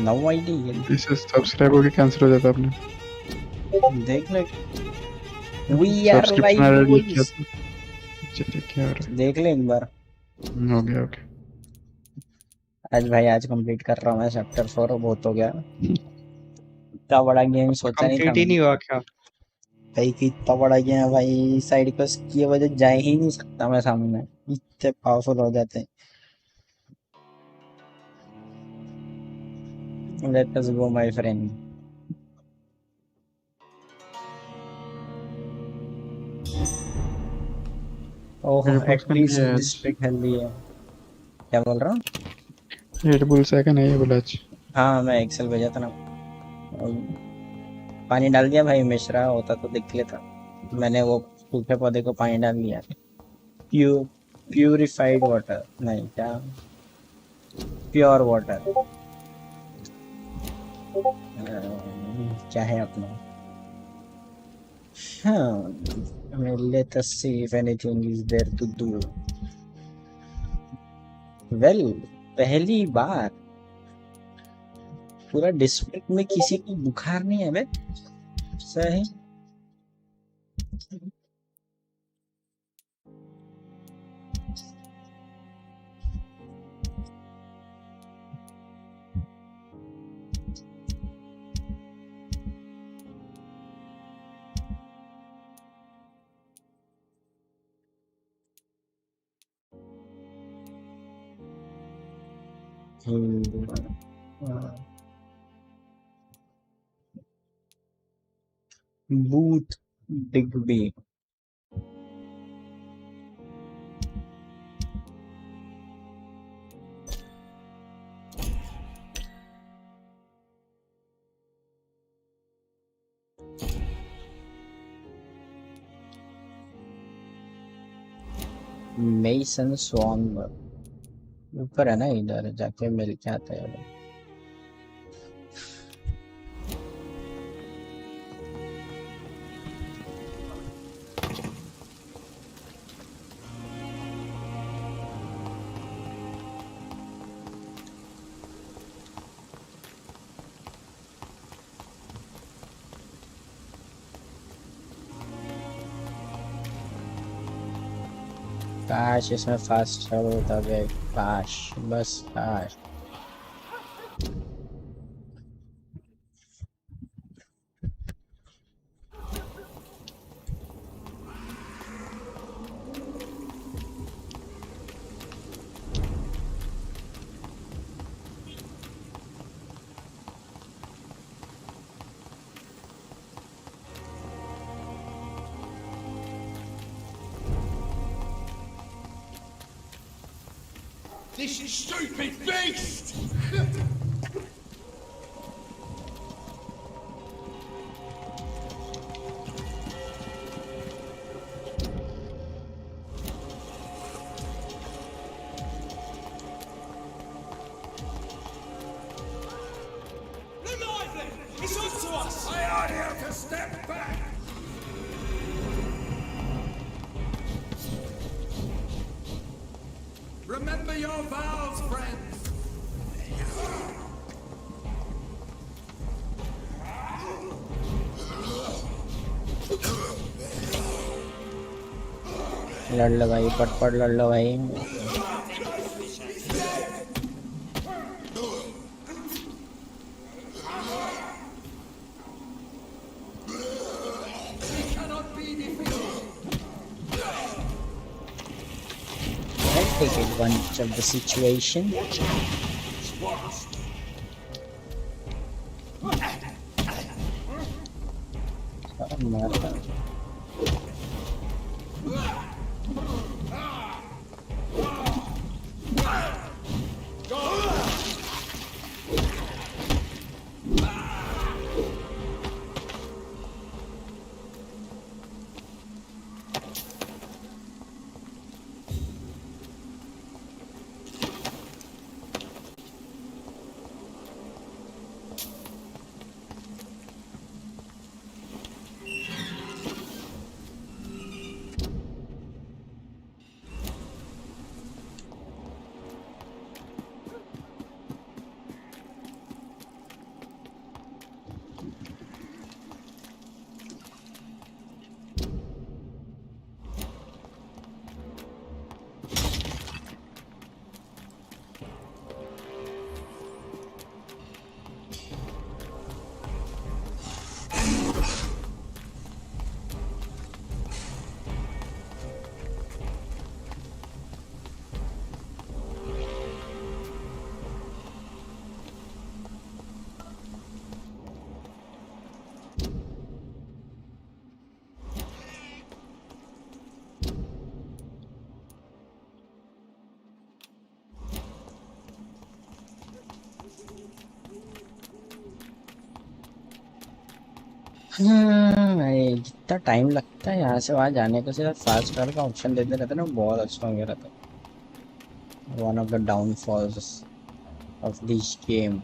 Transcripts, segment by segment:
No ID. इससे subscribe होके cancel हो जाता अपने। देख ले, we are subscription live already किया बॉयज। था। ठीक है यार। देख ले एक बार। हो गया ओके। आज भाई आज कंप्लीट कर रहा हूँ मैं चैप्टर 4, बहुत हो गया। इतना बड़ा गेम सोचा नहीं था कंप्लीट ही मैंने नहीं हुआ क्या? भाई कि इतना बड़ा गेम है भाई, साइड क्वेस्ट की वजह जा ही नहीं सकता मैं सामने, इतने पावरफुल हो जाते हैं। Let us go my friend. Oh red bulls का नहीं एक्टिव है आज। डिस्ट्रिक्ट हेल्दी है। क्या बोल रहा हूँ? रेड बुल्स है का नहीं है बोला आज। हाँ मैं एक्सेल भेजा था ना। पानी डाल दिया भाई, मिश्रा होता तो देख लेता। मैंने वो सूखे पौधे को पानी डाल दिया। प्यूरिफाइड वाटर नहीं, क्या प्योर वाटर क्या है अपना। हाँ let us see if anything is there to do। well, पहली बार पूरा डिस्ट्रिक्ट में किसी को बुखार नहीं है बे। सही। Booth Digby. मेसन स्वानबर्ग ऊपर है ना, इधर जाके मिल के आता है। काश इसमें फास्ट ट्रैवल होता है, काश, बस काश। This stupid beast! Lively! It's up to us! I ought you to step back! Remember your vows, friends! लड़ लो भाई, पट लड़ लो भाई। Take advantage of the situation. भाई जितना टाइम लगता है यहाँ से वहाँ जाने को, सिर्फ फास्ट ट्रैवल का ऑप्शन देते रहते ना, बहुत अच्छा हो गया रहता। One of the downfalls of this game.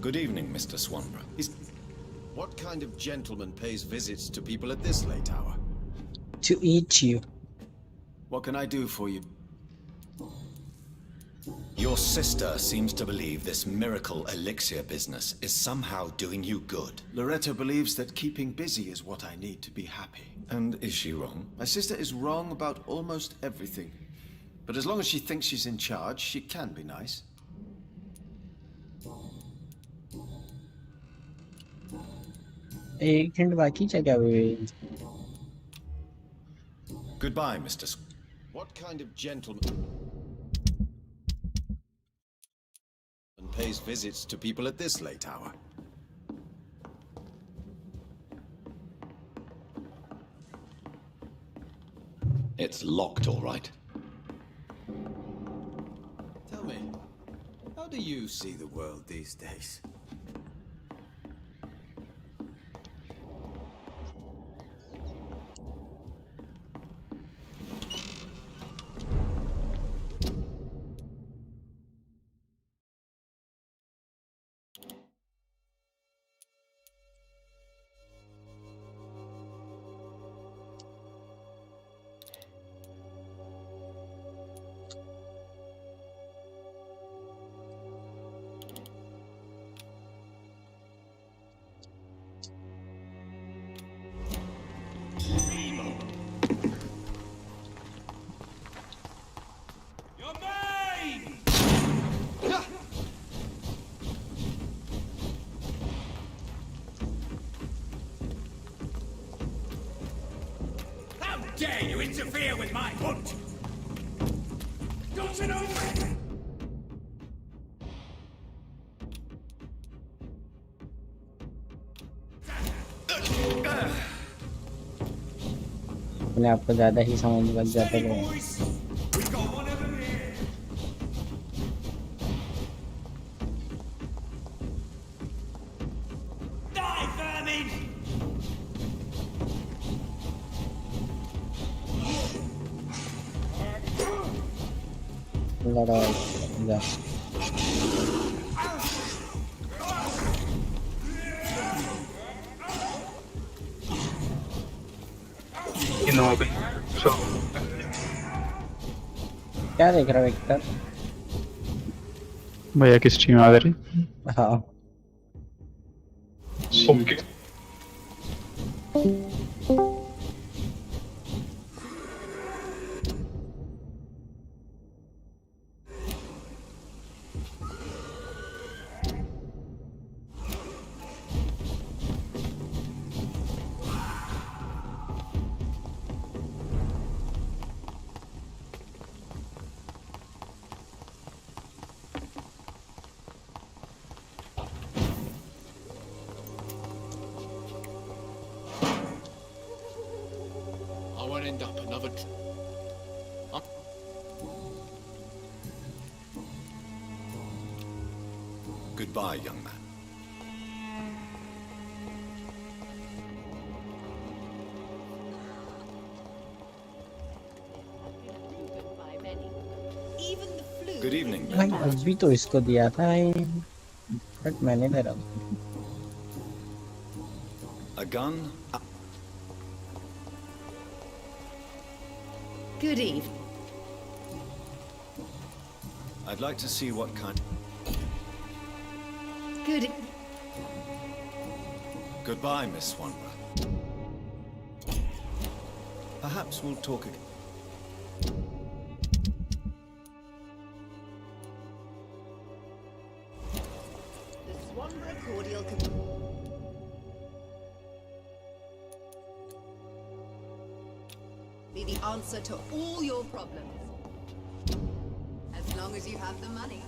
Good evening, Mr. Swanborough. What kind of gentleman pays visits to people at this late hour? To eat you. What can I do for you? Your sister seems to believe this miracle elixir business is somehow doing you good. Loretta believes that keeping busy is what I need to be happy. And is she wrong? My sister is wrong about almost everything. But as long as she thinks she's in charge, she can be nice. एक hint बाकी क्या हुई? Goodbye, Mr. What kind of gentleman pays visits to people at this late hour? It's locked, all right. Tell me, how do you see the world these days? Your name! How dare you interfere with my hunt? Don't you know? अपने आप को ज्यादा ही समझ लग जाते Steady, हैं। boys! We've got one of them here! Die, vermin! लड़ा जा। इन हो गई सो क्या देख रहा है विक्टर? भैया की स्ट्रीम आ रही। हाँ okay I won't end up another. Goodbye, young man. By many. Even the flu. Good evening, भाई Vampyr. अभी तो इसको दिया था बट मैंने दे रहा हूँ। A gun? Good evening. I'd like to see what kind. Good. Goodbye, Miss Swanborough. Perhaps we'll talk again. The Swanborough cordial. Be the answer to all your problems. As long as you have the money.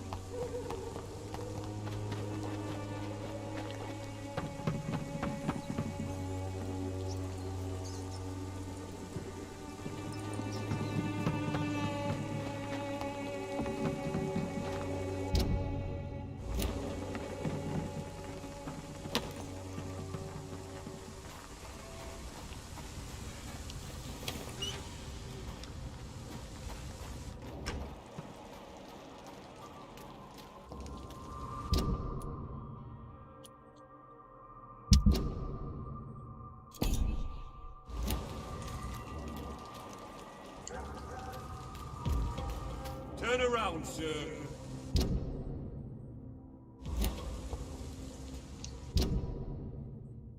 Turn around, sir.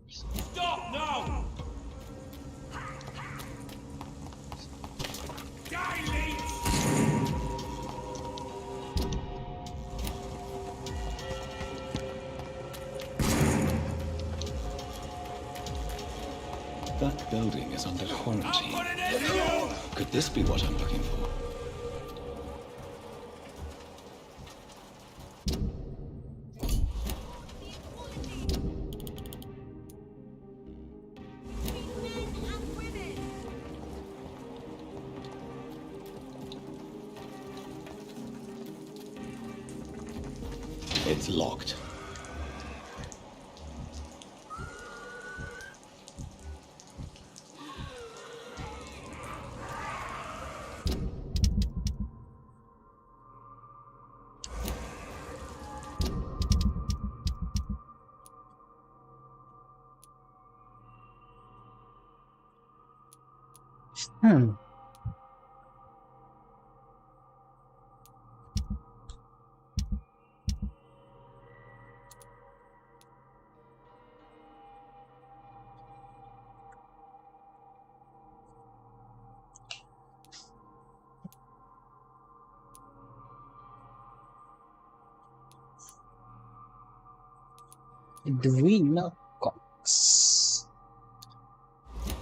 Stop now! Die, leech! That building is under I'll quarantine. put it in you! Could this be what I'm looking for? It's locked. Hmm. Edwina Cox.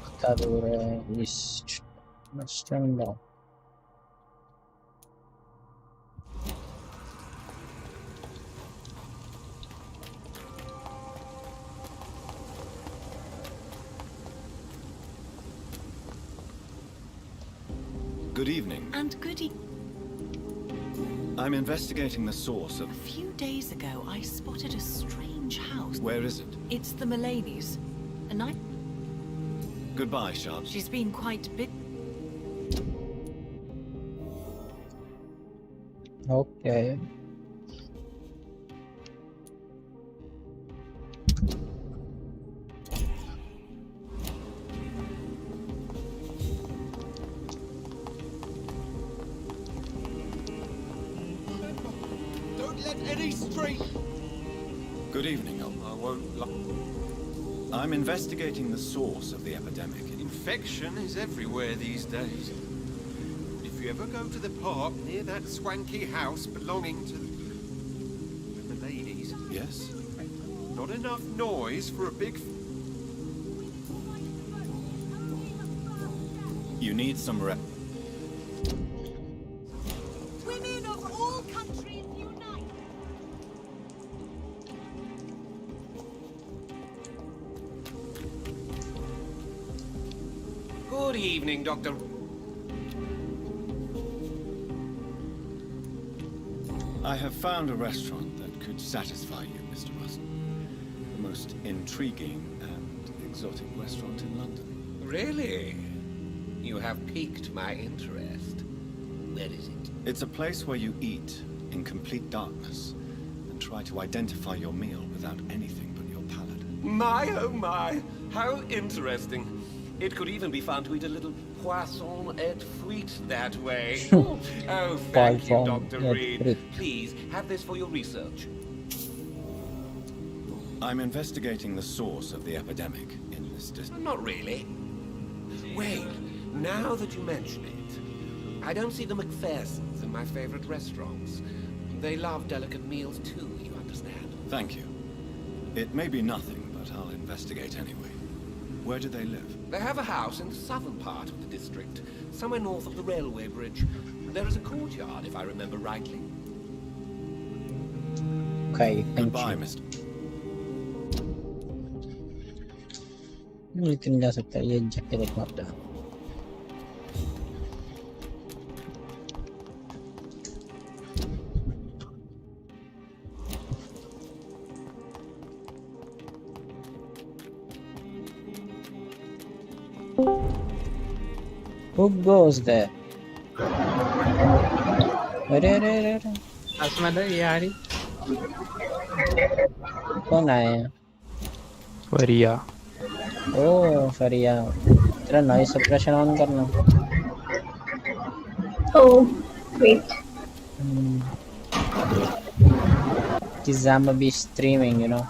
Catadora East. Western Law. Good evening. And goody. I'm investigating the source of... A few days ago, I spotted a strange house. Where is it? It's the Miladies. A night. Goodbye, Sharp. She's been quite big. Okay. Don't let any stray... Good evening. I won't lie. I'm investigating the source of the epidemic. Infection is everywhere these days. If you ever go to the park near that swanky house belonging to the ladies, Yes? not enough noise for a big... You need some rep... Women of all countries unite! Good evening, Doctor. I have found a restaurant that could satisfy you, Mr. Russell. The most intriguing and exotic restaurant in London. Really? You have piqued my interest. Where is it? It's a place where you eat in complete darkness and try to identify your meal without anything but your palate. My, oh my! How interesting. It could even be fun to eat a little poisson et frites that way. Oh, thank you, Poisson Dr. et Reid. frites. Please, have this for your research. I'm investigating the source of the epidemic in this district. Not really. Wait, now that you mention it, I don't see the McPhersons in my favorite restaurants. They love delicate meals too, you understand? Thank you. It may be nothing, but I'll investigate anyway. Where do they live? They have a house in the southern part of the district, somewhere north of the railway bridge. There is a courtyard, if I remember rightly. Okay, thank Goodbye, you. Mr. लेकिन जा सकता है ये झटके देख मारता है Who goes there? अरे असमदा यारी कौन आया है? फरिया ओ फरिया तेरा नॉइस सप्रेशन ऑन करना Oh, wait. The zombie streaming, you know.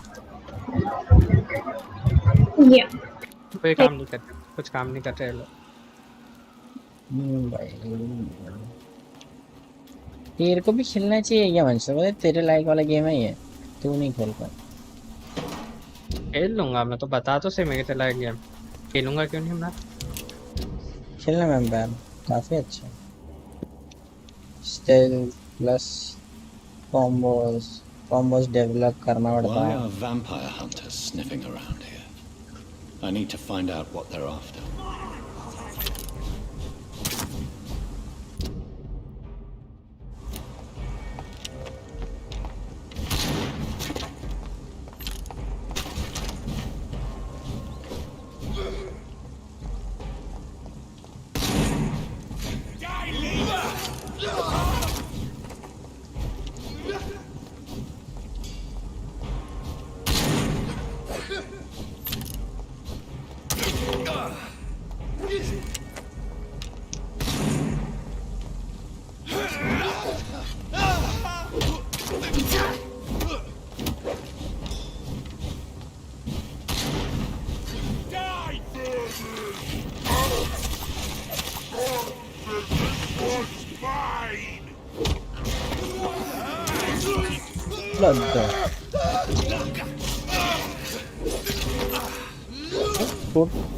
Yeah. कोई काम नहीं करते, कुछ काम नहीं कर रहे लोग। भाई तेरे को भी खेलना चाहिए क्या मंशा? बोले तेरे लाइक वाला गेम है ये, तू नहीं खेल पाया। खेल लूंगा मैं, तो बता तो सही, मैं चला गेम खेलूंगा क्यों नहीं मैं। खेलना वैम्पायर काफी अच्छा है। स्टेल प्लस कॉम्बोस डेवलप करना पड़ता Why है। are vampire hunters sniffing around here? I need to find out what they're after.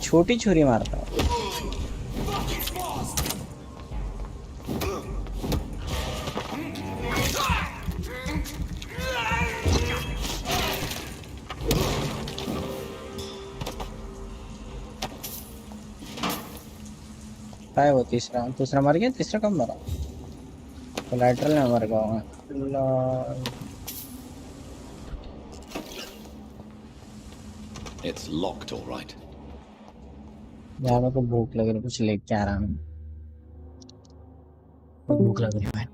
छोटी छुरी मारता है। क्या है वो? तीसरा मर गया। तीसरा कब मरा? कोलैटरल में मर गया। It's locked, all right. यार मेरे को भूख लग रही है, कुछ लेके आ रहा हूँ। भूख लग रही है।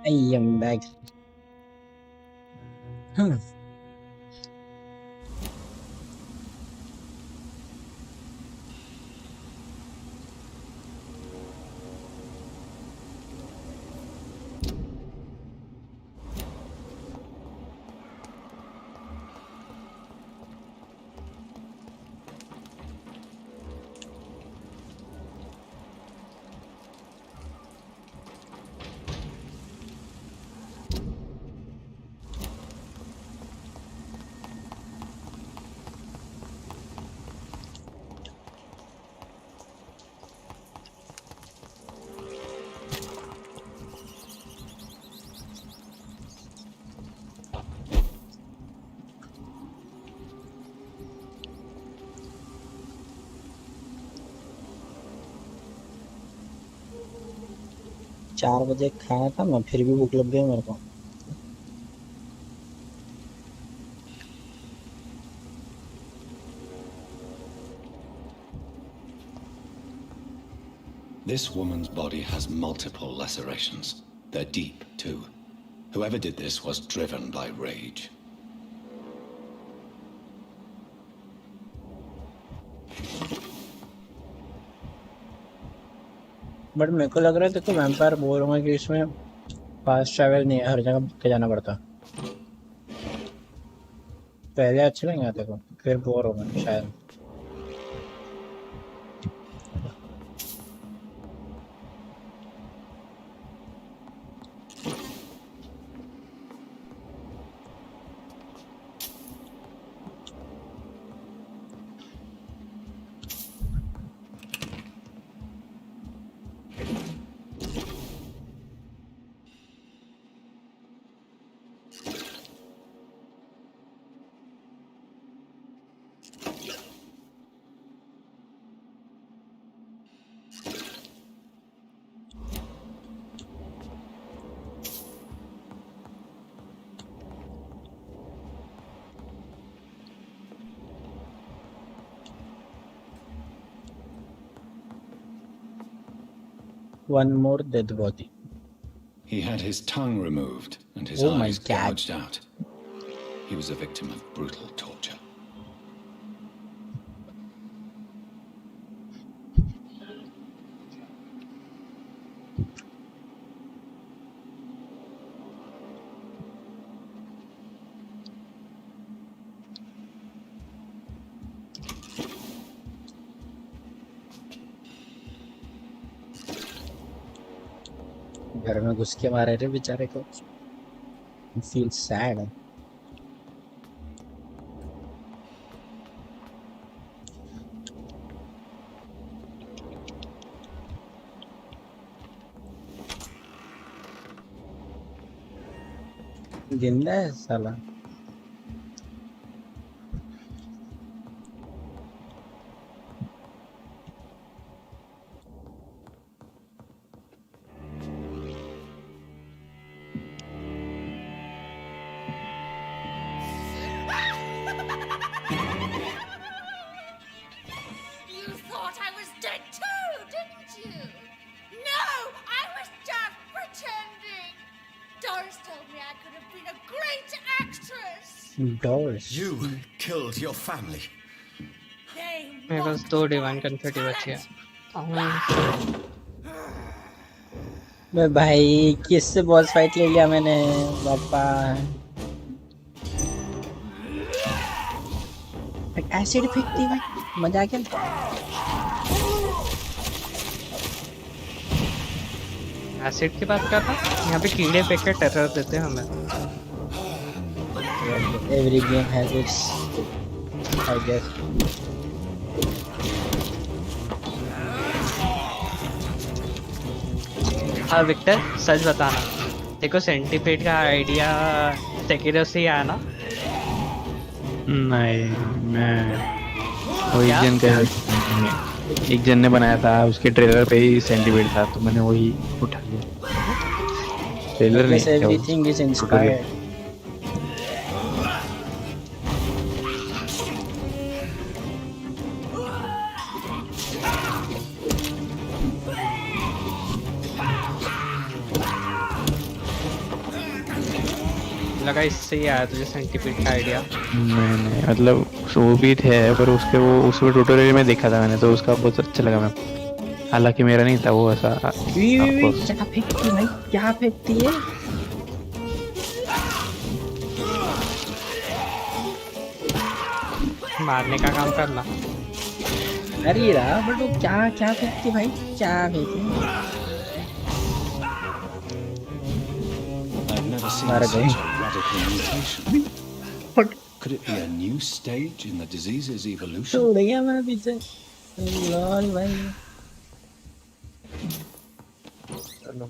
I am back. 4 बजे खाया था मैं, फिर भी भूख लग गई मेरे को। This woman's body has multiple lacerations. They're deep, too. Whoever did this was driven by rage. But मेरे को लग रहा है देखो वैम्पायर बोल रहा हूँ कि इसमें फास्ट ट्रैवल नहीं है, हर जगह भाग के जाना पड़ता। पहले अच्छे नहीं आते को, फिर बोर हो गए शायद। One more dead body. He had his tongue removed and his Oh my eyes God. gouged out. He was a victim of brutal torture. घर में घुस के मारे रे बेचारे को। Feel sad. जिंदा है साला। You thought I was dead too, didn't you? No, I was just pretending. Doris told me I could have been a great actress. Doors. You killed your family. They मेरे पास mocked 2 my divine confetti बची है। मैं भाई किससे boss fight ले लिया मैंने पापा। एसिड फेंकती है भाई, मजा आ गया। एसिड की बात कर रहा, यहाँ पे कीड़े फेंक के टेरर देते हैं हमें। Every game has its, I guess. हाँ विक्टर, सच बताना, देखो सेंटीपीड का आइडिया सेकिरो से ही आया ना? नहीं, मैं वो क्या? एक जन ने बनाया था, उसके ट्रेलर पे ही सेंटीपीड था तो मैंने वही उठा लिया। ट्रेलर Because नहीं, everything is inspired. लगा इससे ही आया तुझे सेंटीपीड का आइडिया। मैंने मतलब वो भी थे पर उसके वो उसमें ट्यूटोरियल में देखा था मैंने, तो उसका बहुत अच्छा लगा मैं। हालांकि मेरा नहीं था वो ऐसा। क्या फेंकती भाई, क्या फेंकती है? मारने का काम करना। अरे रहा बट वो क्या क्या फेंकती भाई, क्या फेंकती? I've never seen Not a such game. a radical mutation. What? Could it be a new stage in the disease's evolution? छोड़ गया मैं पीछे। लॉल भाई,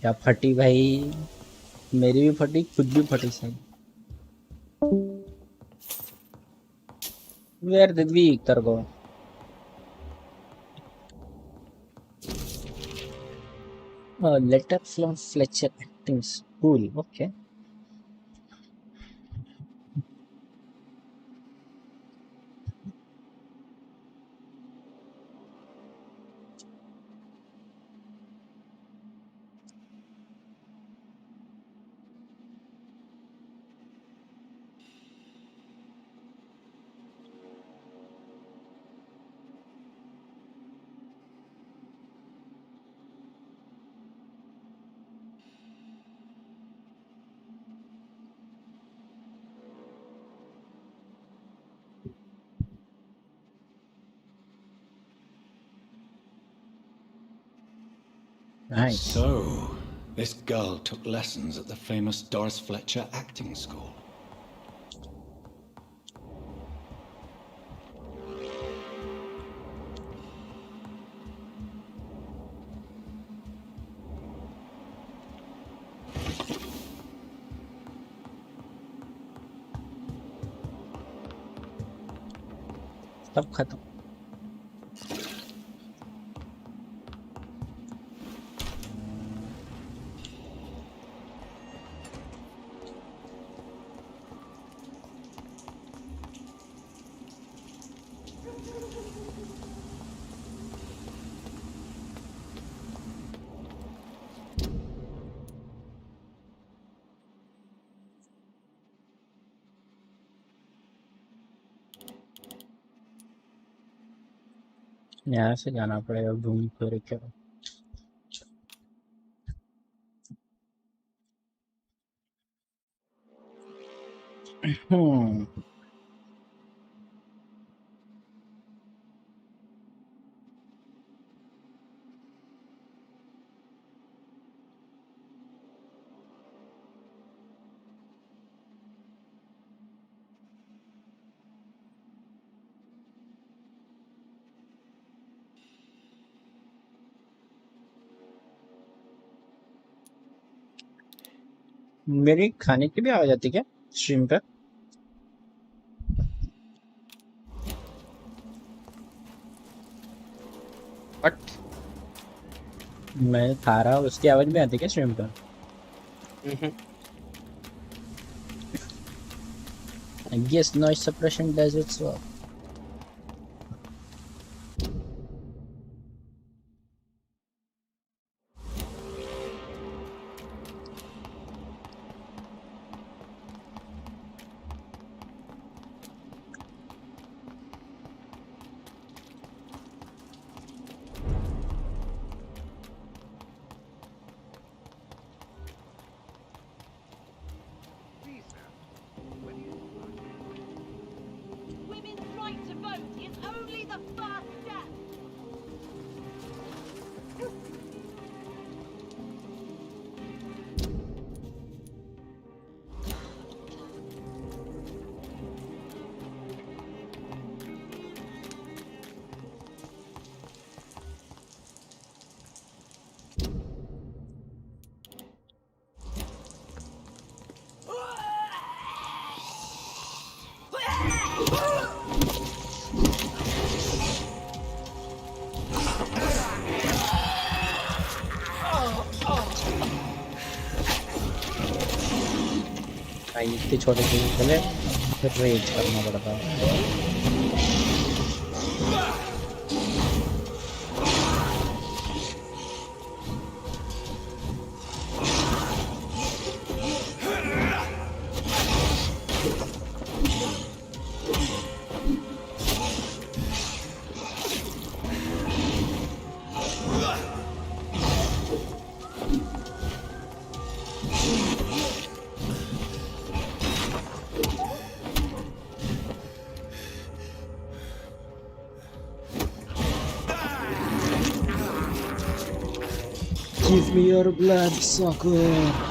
क्या फटी भाई, मेरी भी फटी, खुद भी फटी सही। Where did we Victor go? Oh, letter from Fletcher acting school. Okay. Nice. So, this girl took lessons at the famous Doris Fletcher acting school. सब खत्म। यहाँ से जाना पड़ेगा घूम फिर के। मेरी खाने की भी आवाज आती क्या स्ट्रीम पे? बट मैं खा रहा हूँ उसकी आवाज भी आती क्या स्ट्रीम पे? I guess noise suppression does its work. Women's right to vote is only the first step. भाई इतनी छोटी चीज के लिए फिर रेज करना पड़ता है। Give me your blood, sucker.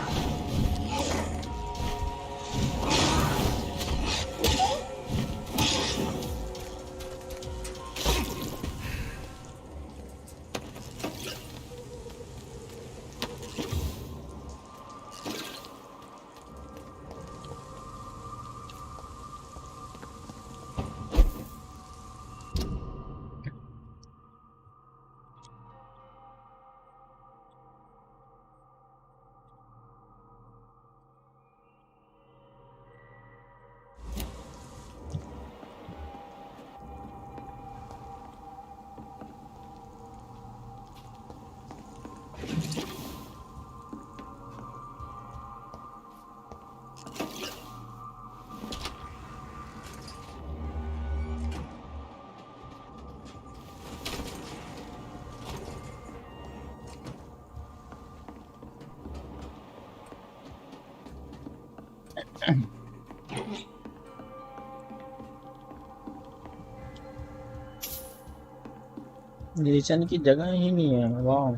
रिचन की जगह ही नहीं है। वाह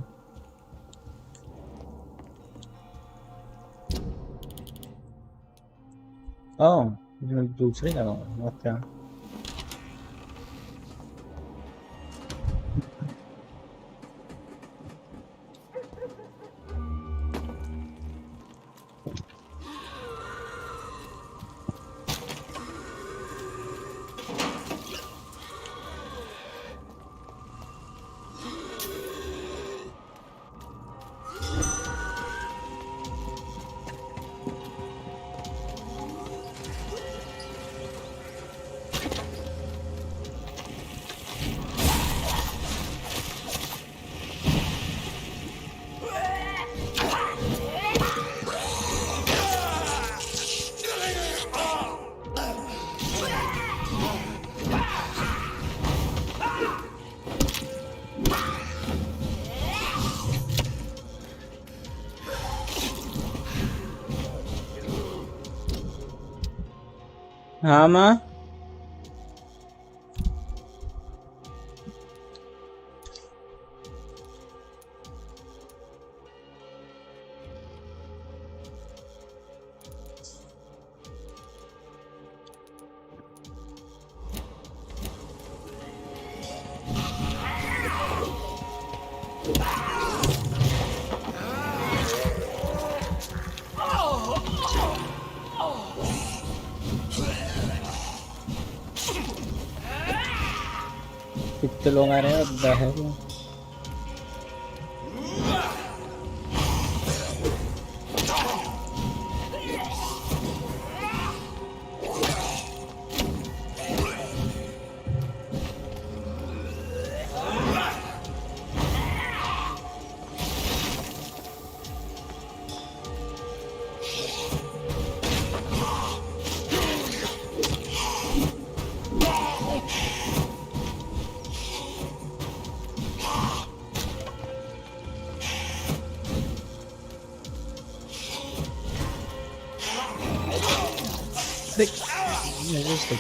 ओह दूसरी जगह ओके हाँ माँ कितने लोग आ रहे हैं बहर में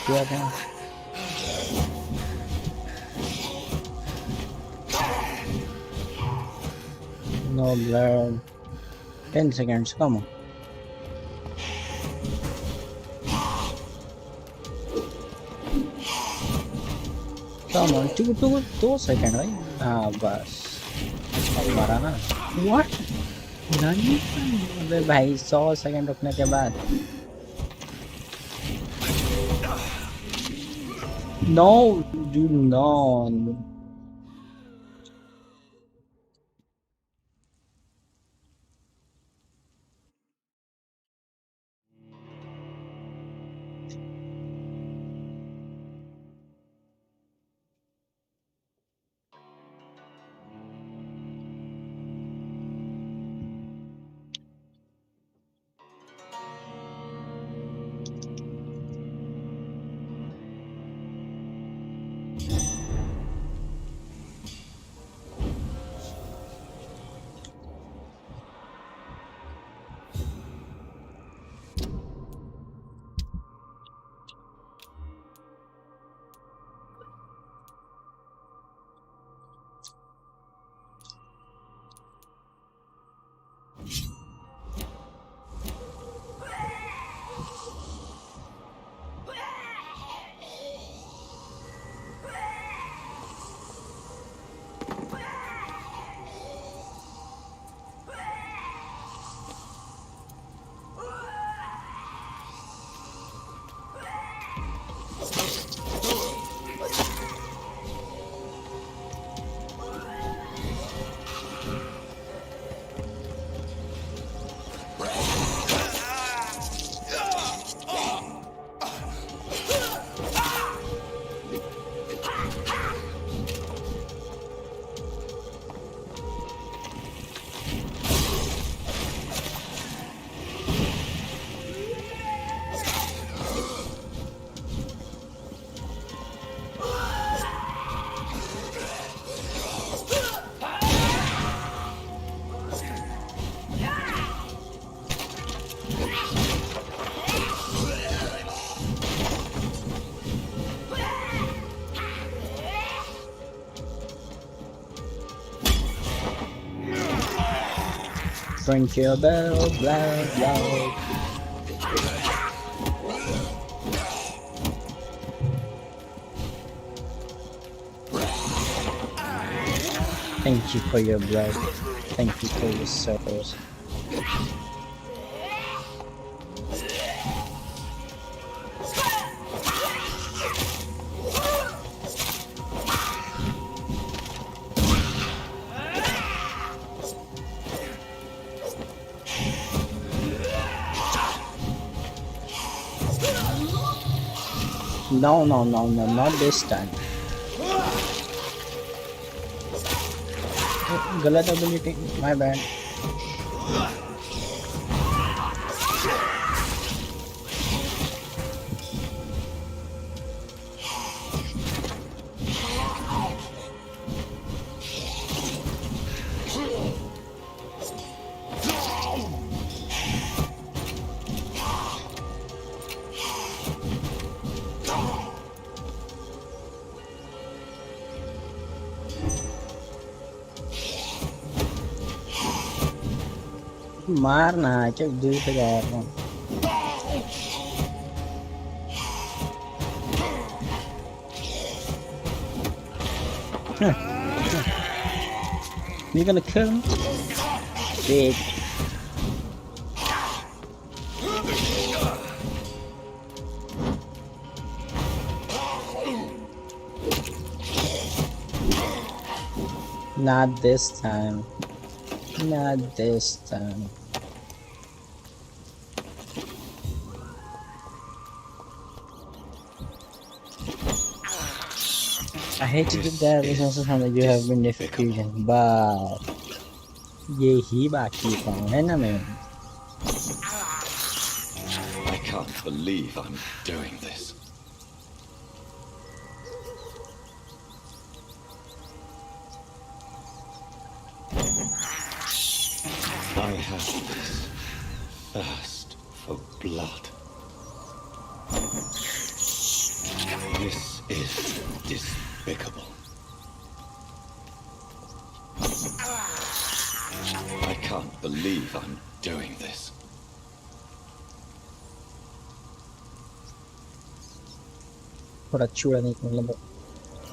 किया था no blood 10 seconds come on two second भाई हाँ बस अब मारा ना what नहीं अबे भाई 100 सेकंड रुकने के बाद No, do not. Ring your bell, blah, blah. Thank you for your blood. Thank you for your service. No, not this time. गलत ability, my bad. मारना है क्या दूर से जा रहा हूँ You gonna kill him? Big. Not this time. Not this time. I hate to give that resources that you have been defeated, but यही बाकी काम है ना मैं. I can't believe I'm doing this. I have this thirst for blood. This is despicable. I can't believe I'm doing this. थोड़ा चूड़ा नहीं मतलब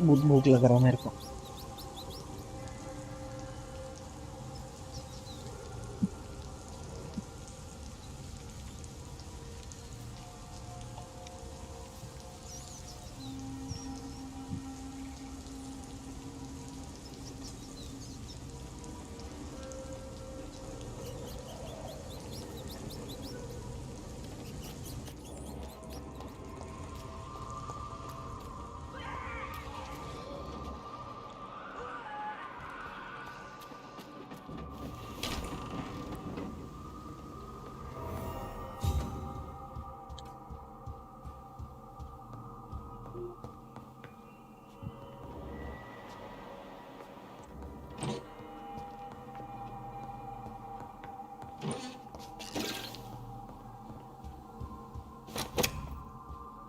बहुत भूख लग रहा है मेरे को.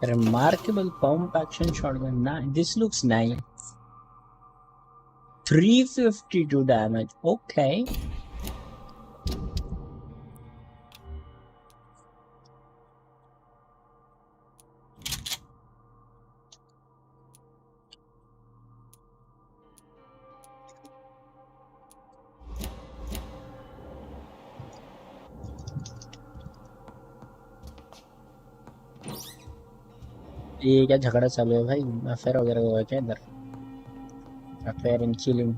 Remarkable pump action shotgun. This looks nice. 352 damage. Okay. ये क्या झगड़ा चालू है भाई? अफेयर वगैरह हुआ क्या इधर? अफेयर इन किलिंग.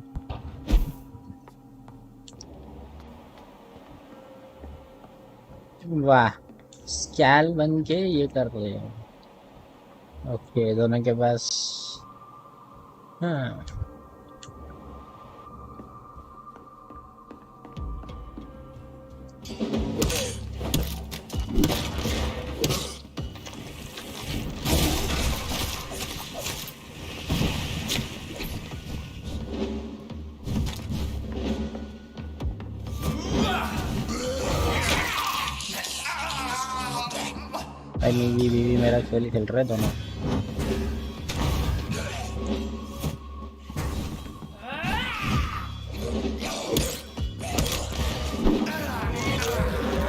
वाह, स्कैल बन के ये कर रहे हैं. ओके, दोनों के पास. हाँ, ये मेरा खेल खेल रहे हैं दोनों.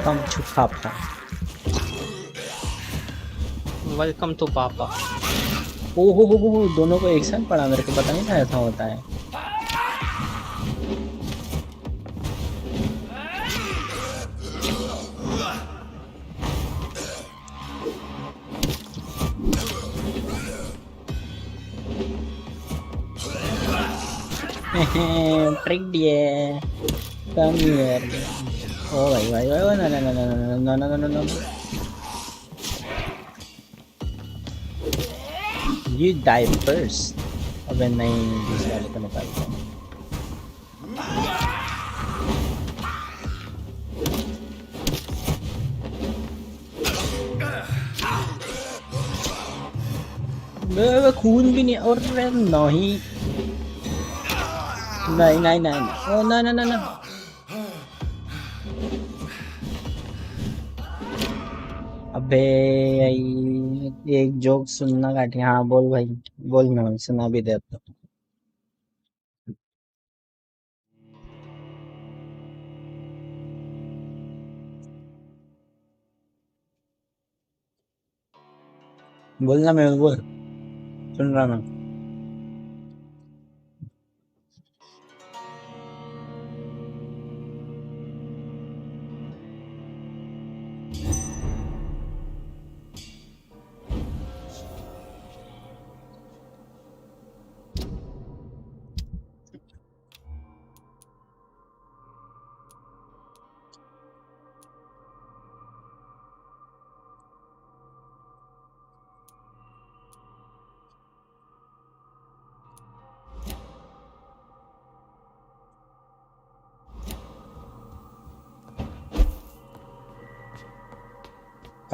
Come to Papa. Welcome to papa. ओहो दोनों को एक साथ पड़ा. मेरे को पता नहीं था ऐसा होता है. ट्रिक दिए कम हियर ओ भाई भाई भाई no no no no no no no no no you die first अबे नहीं दूसरे वाले को निकालता हूँ खून भी नहीं और नहीं नहीं नहीं नहीं ओ ना ना ना ना अबे एक जोक सुनना काटी हाँ बोल भाई बोल मैं सुना भी देता हूँ बोलना मैं बोल सुन रहा मैं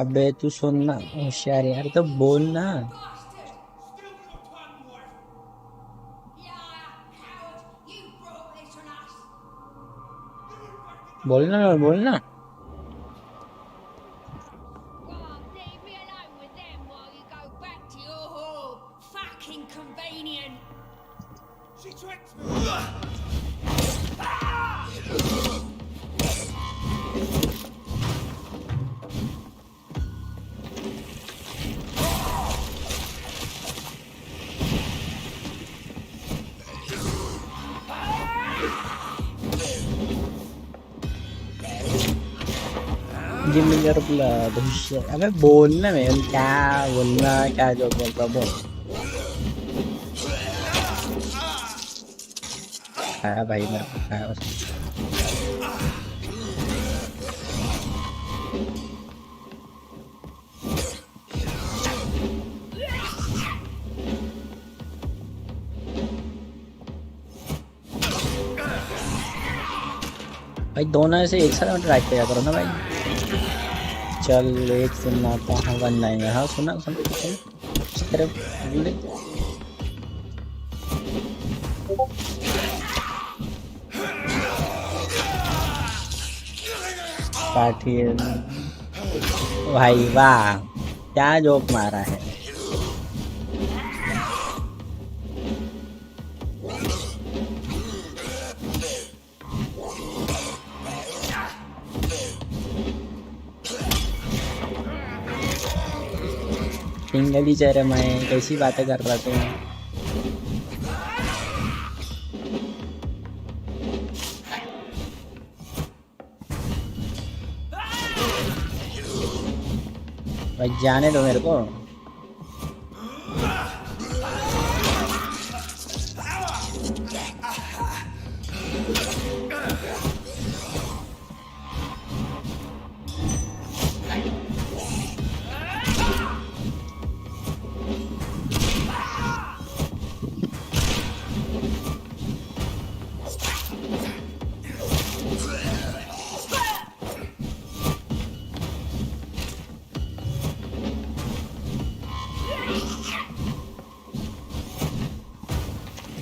अबे तू सुनना होशियार यार तो बोलना बोलना बोलना Leave me alone with them while you go back to your hole. Fucking convenient. She tricked me! Give me your blood होशियार अबे बोलना मैं क्या बोलना क्या जोक बोल रहा बोल खाया भाई मेरे को खाया बस भाई दोनों ऐसे एक साथ ट्राई किया करो ना भाई चल एक सुनना कहाँ बन जाएंगे हाँ सुना सुना तेरे पार्टी भाई वाह क्या जोक मारा है सिंगल ही चेहरे मैं कैसी बातें कर रहा था भाई जाने दो मेरे को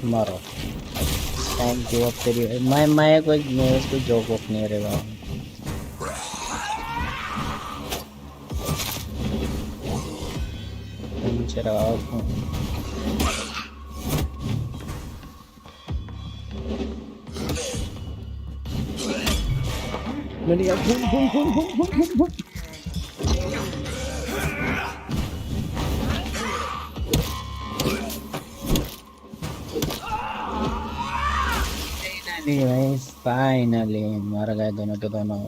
मारो थैंक यू अब तेरी मैं कोई जोक वोक नहीं रहेगा फाइनली मर गए दोनों के दोनों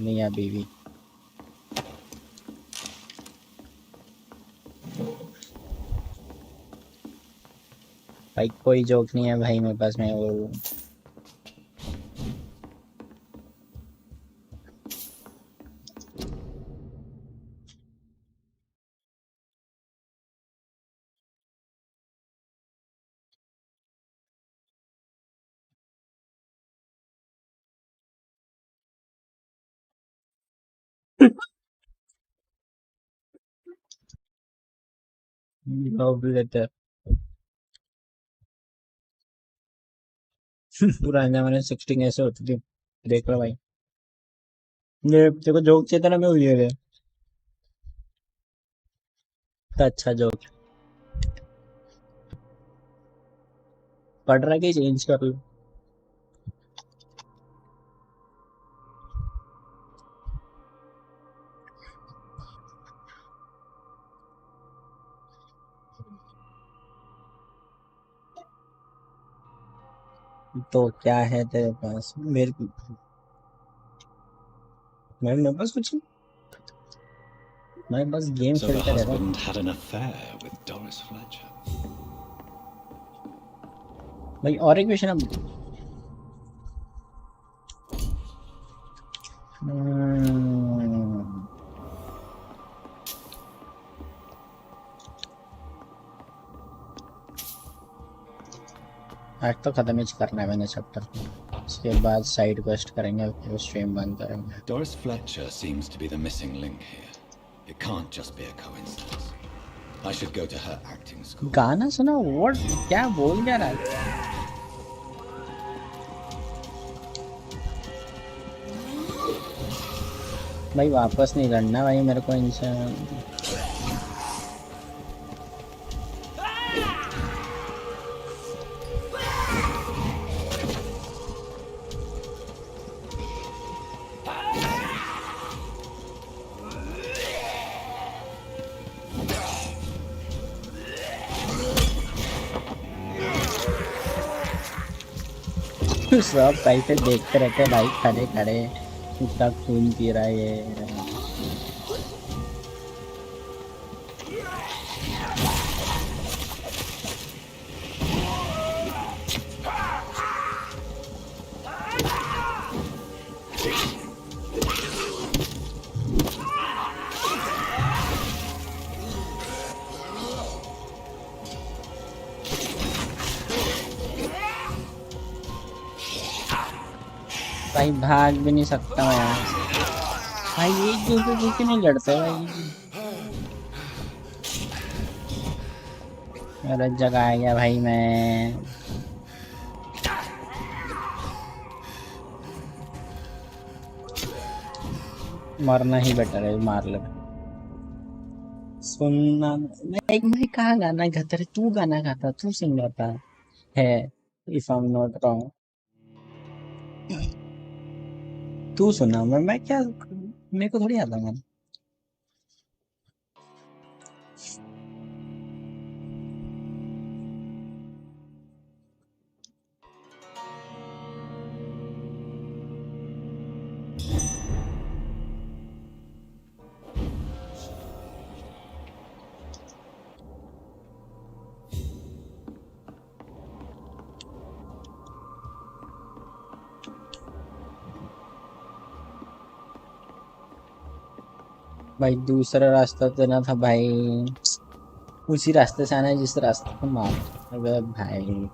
मियां बीवी भाई कोई जोक नहीं है भाई मेरे पास, मैं वो लव लेटर। पुराने जमाने 16 ऐसे होती थी, देख लो भाई। ये तेरे को जोक चाहिए था ना, मैं वही दे तो अच्छा जोक पढ़ रहा कि चेंज कर लो। तो क्या है तेरे पास? मेरे पास कुछ नहीं। मेरे पास गेम So the खेलते रहता हूँ। husband had an affair with Doris Fletcher. भाई और एक क्वेश्चन अब आज तो खत्म ही करना है मैंने चैप्टर। उसके बाद साइड क्वेस्ट करेंगे, फिर स्ट्रीम बंद करेंगे। Doris Fletcher seems to be the missing link here. It can't just be a coincidence. I should go to her acting school. गाना सुना? व्हाट? क्या बोल क्या रहा है? भाई वापस नहीं लड़ना भाई मेरे को इनसे। सब कैसे देखते रहते भाई, खड़े खड़े इतना खून पी रहा है ये। भाई भाग भी नहीं सकता मैं यहाँ से। भाई एक दूसरे से नहीं लड़ते भाई। गलत जगह आ गया भाई मैं। मरना ही बेटर है, मार ले। सुनना एक भाई कहाँ गाना गाता है? तू गाना गाता, तू सिंगर था है, if I am not wrong. तू सुना? मैं क्या, मेरे को थोड़ी आता गाना। भाई दूसरा रास्ता देना था भाई, उसी रास्ते से आना है जिस रास्ते को मार। अबे भाई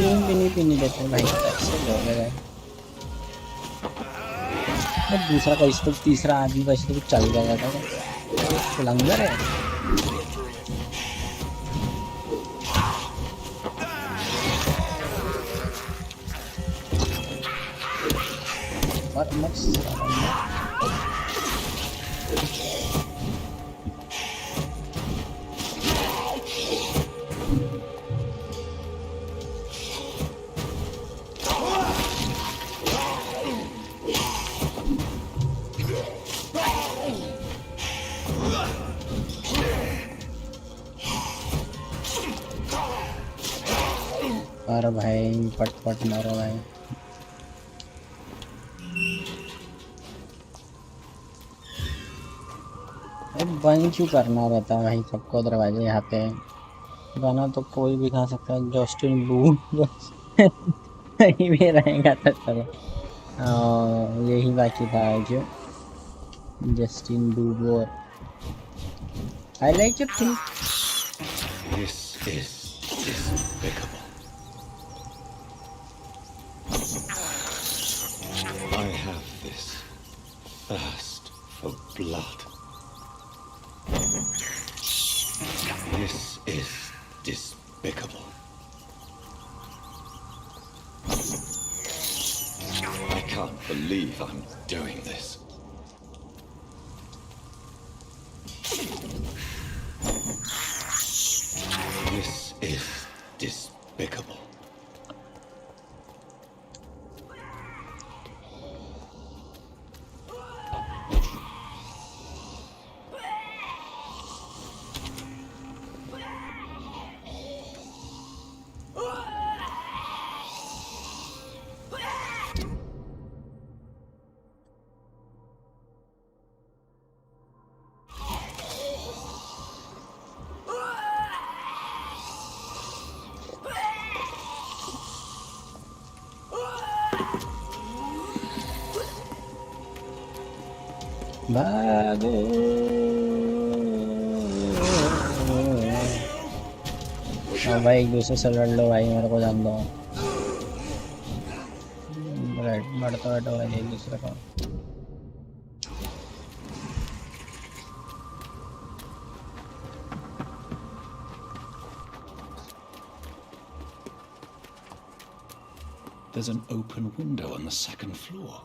नीम भी नहीं देते भाई, कैसे लोग हैं भाई। दूसरा का इस तो तीसरा आदमी का इस तो चल जाएगा था, लंगर है। और अरे भाई पट मारो भाई। बंद क्यों करना रहता है भाई सबको दरवाजे यहाँ पे। गाना तो कोई भी गा सकता है, जस्टिन बू कहीं भी रहेगा तो चलो। यही बाकी था जो Justin Buber. I like your thing. This is despicable. I have this thirst for blood. This is despicable. I can't believe I'm doing this. This is despicable. भागो हाँ भाई, एक दूसरे से लड़ लो भाई, मेरे को जान दो। बढ़ता बैठो भाई एक दूसरे को। There's an open window on the second floor.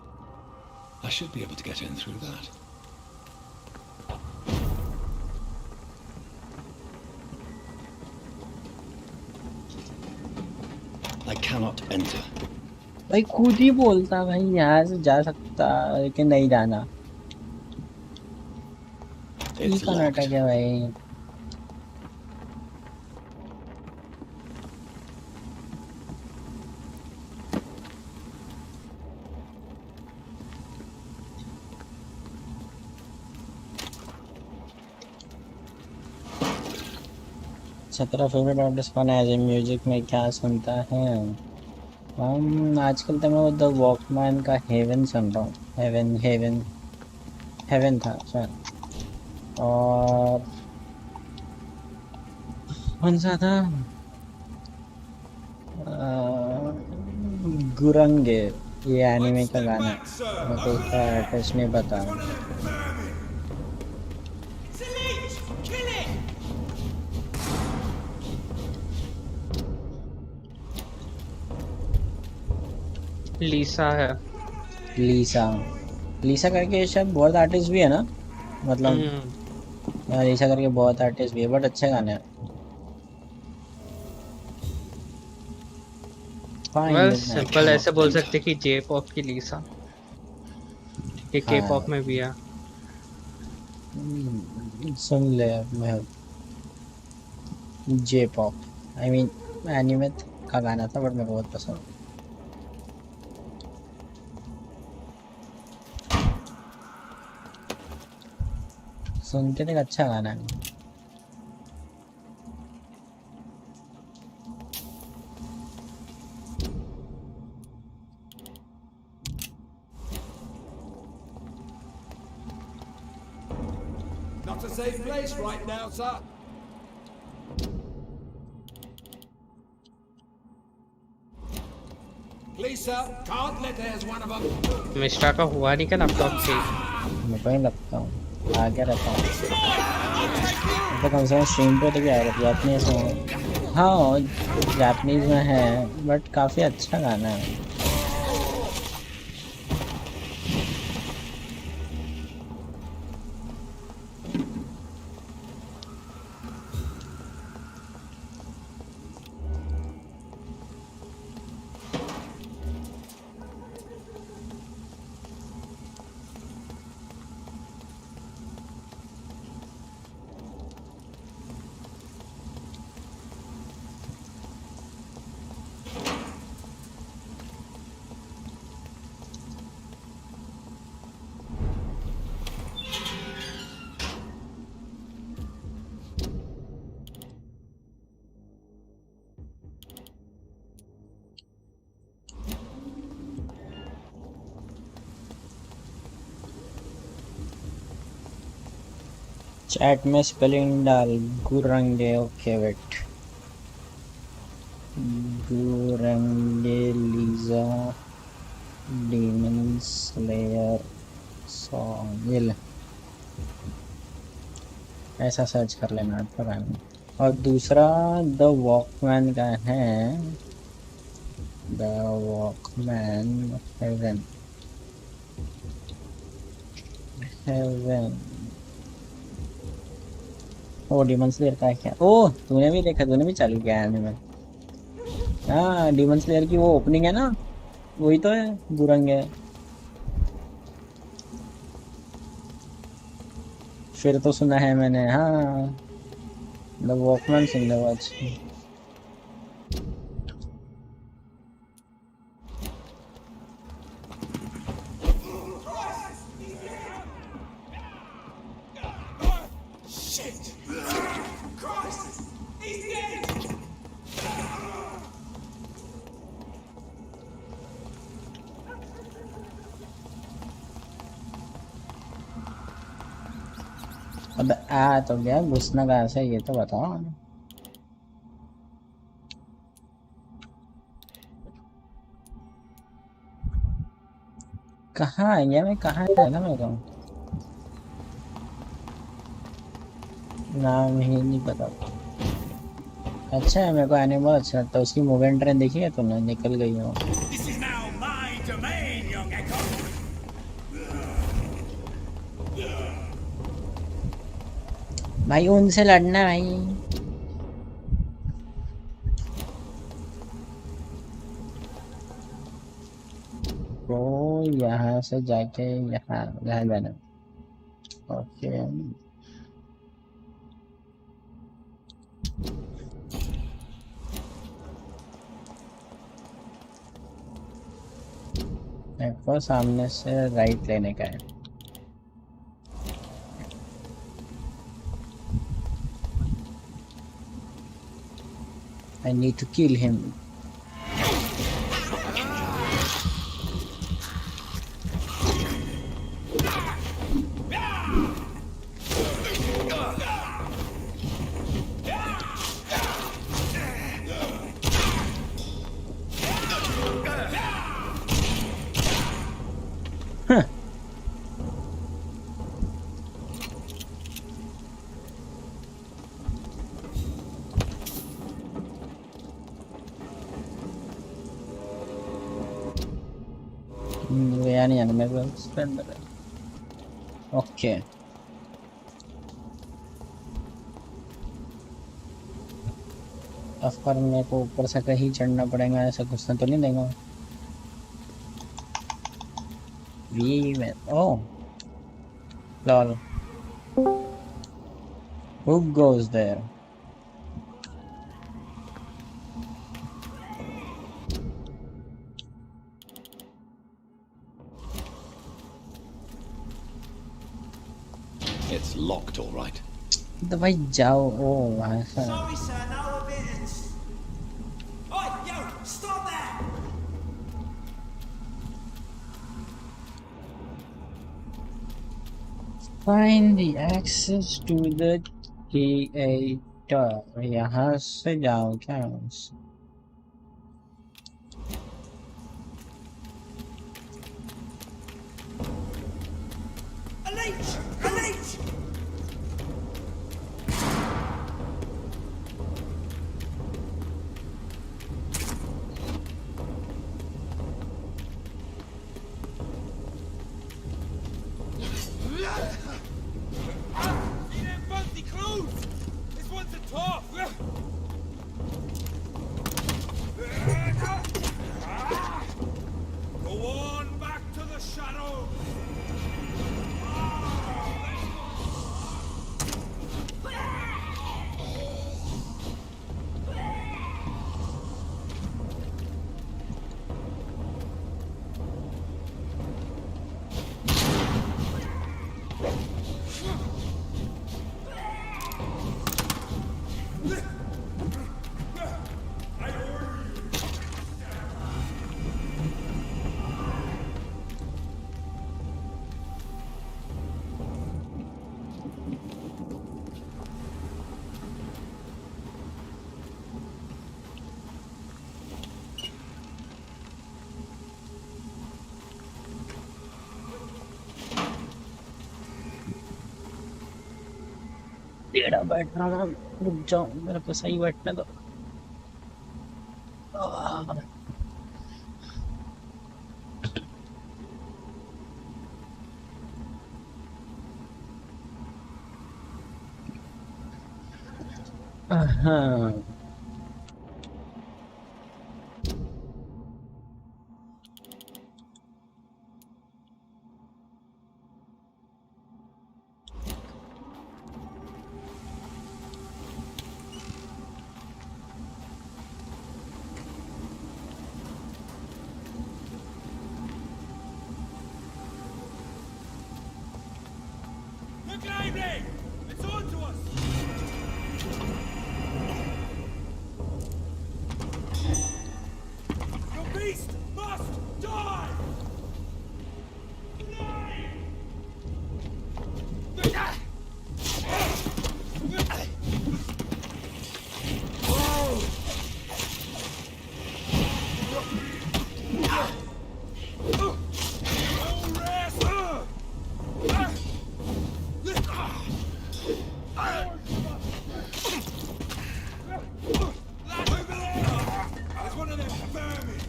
I should be able to get in through that. I cannot enter. भाई खुद ही बोलता भाई यहाँ से जा सकता लेकिन नहीं जाना। It's का नाटक locked. है भाई। तेरा फेवरेट आर्टिस्ट कौन है? म्यूजिक में क्या सुनता है? हम आजकल तो मैं द वॉकमैन का हेवन सुन रहा हूँ। हेवन था शायद। और कौन सा था? गुरंगे, ये एनिमे का गाना। मेरे को उसका आर्टिस्ट नहीं पता। लीसा है। लीसा करके शायद बहुत आर्टिस्ट भी है ना, मतलब लीसा करके बहुत आर्टिस्ट भी है, बट अच्छे गाने हैं। वेल सिंपल ऐसे बोल सकते कि जे पॉप की लीसा, ये के पॉप में भी है। सुन ले मैं J pop, I mean anime का गाना था बट मेरे को बहुत पसंद। सुनते थे, अच्छा गाना है। Not a safe place right now, sir. Please, sir, can't let there's one of them. मिस्टा का हुआ नहीं क्या लैपटॉप से? मैं कहीं लगता हूँ आगे रहता हूँ तो कम से कम स्ट्रीम पे तो क्या है जापनीज में। हाँ जापनीज में है बट काफ़ी अच्छा गाना है। चैट में स्पेलिंग डाल Gurenge. Okay wait Gurenge Lisa demon slayer song ऐसा सर्च कर लेना पता नहीं। और दूसरा द वॉकमैन का है the Walkman heaven heaven. Oh Demon Slayer का है क्या? ओ तूने भी देखा तूने भी चालू किया है में। हाँ डीमन स्लेयर की वो ओपनिंग है ना वही तो है गुरंग है। फिर तो सुना है मैंने। हाँ द वॉकमैन सुन लो आज। अब आ तो गया घुसना कहाँ से ये तो बताओ। कहाँ है ये मैं कहाँ है ना मेरे को नाम ही नहीं पता। अच्छा है मेरे को आने बहुत अच्छा लगता है। उसकी मूवमेंट ट्रेन देखी है तुमने? निकल गई हो। भाई उनसे लड़ना भाई। तो यहाँ से जाके यहाँ यहाँ जाना। ओके मेरे को सामने से राइट लेने का है। I need to kill him. Huh. Yani मेरे को ओके अब पर मेरे को ऊपर से कहीं चढ़ना पड़ेगा। ऐसा घुसना तो नहीं देगा। ओह lol who goes there? It's locked, all right. तो भाई जाओ। ओ वहाँ से Sorry, sir, no evidence. Oi, yo, stop that! find the access to the theater। यहाँ से जाओ क्या? leech! A leech! See them fancy clothes? This one's a tough. Go on back to the shadow. टेढ़ा बैठ रहा हूँ, रुक जाओ मेरे को सही बैठने दो। हाँ Look lively! It's on to us! Your beast must die! There's one of them vermin!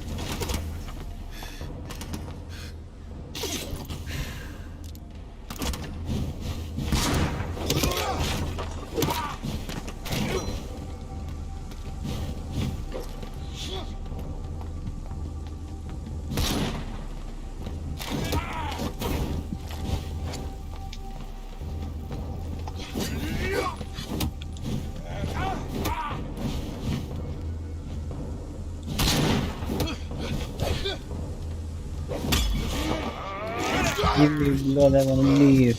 give me blood, I wanna leave.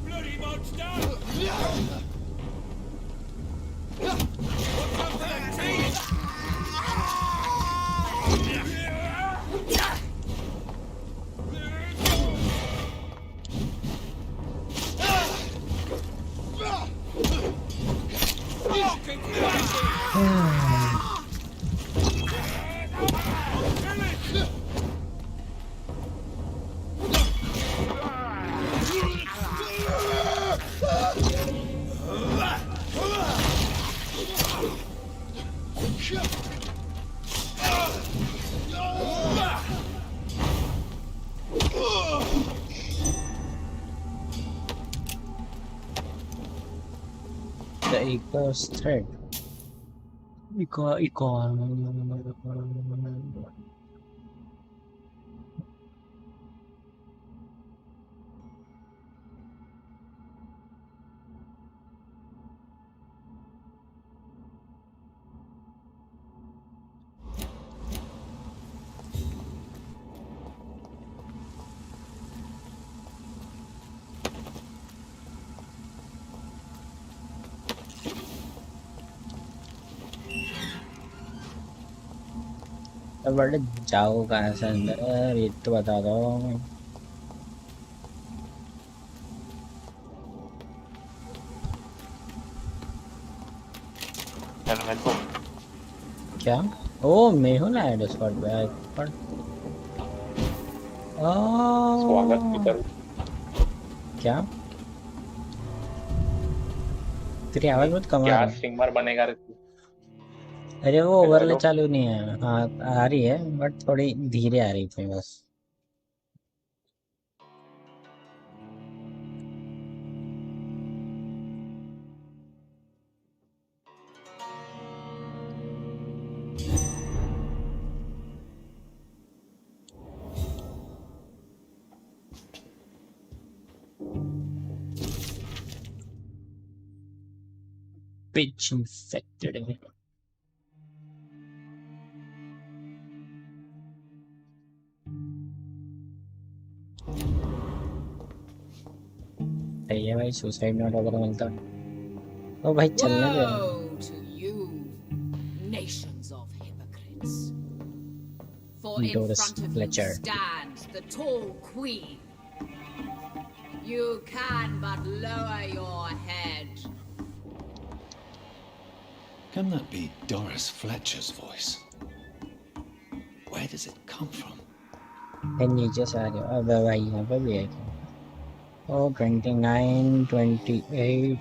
Bloody monster! What's up to the teeth? The echo's thread. Echo. बड़े जाओ कहाँ से अंदर, ये तो बता दो। क्या? ओ मैं हूँ ना डिस्कॉर्ड पे पर स्वागत भी करूं। क्या तेरी आवाज बहुत कम आ क्या रही है। स्ट्रीमर बनेगा रे तू? अरे वो हेलो ओवरले हेलो। चालू नहीं है। हाँ आ रही है बट थोड़ी धीरे आ रही थी बस। पिच इंफेक्टेड है। सही है भाई सुसाइड नोट वगैरह मिलता है। ओ भाई चलने दे। Woe to you, nations of hypocrites. For in Doris front of Fletcher. you stands the tall queen. You can but lower your head. Can that be Doris Fletcher's voice? Where does it come from? है नीचे से आ रही हो। अब भाई यहाँ पे भी है क्या? ओ 29 28।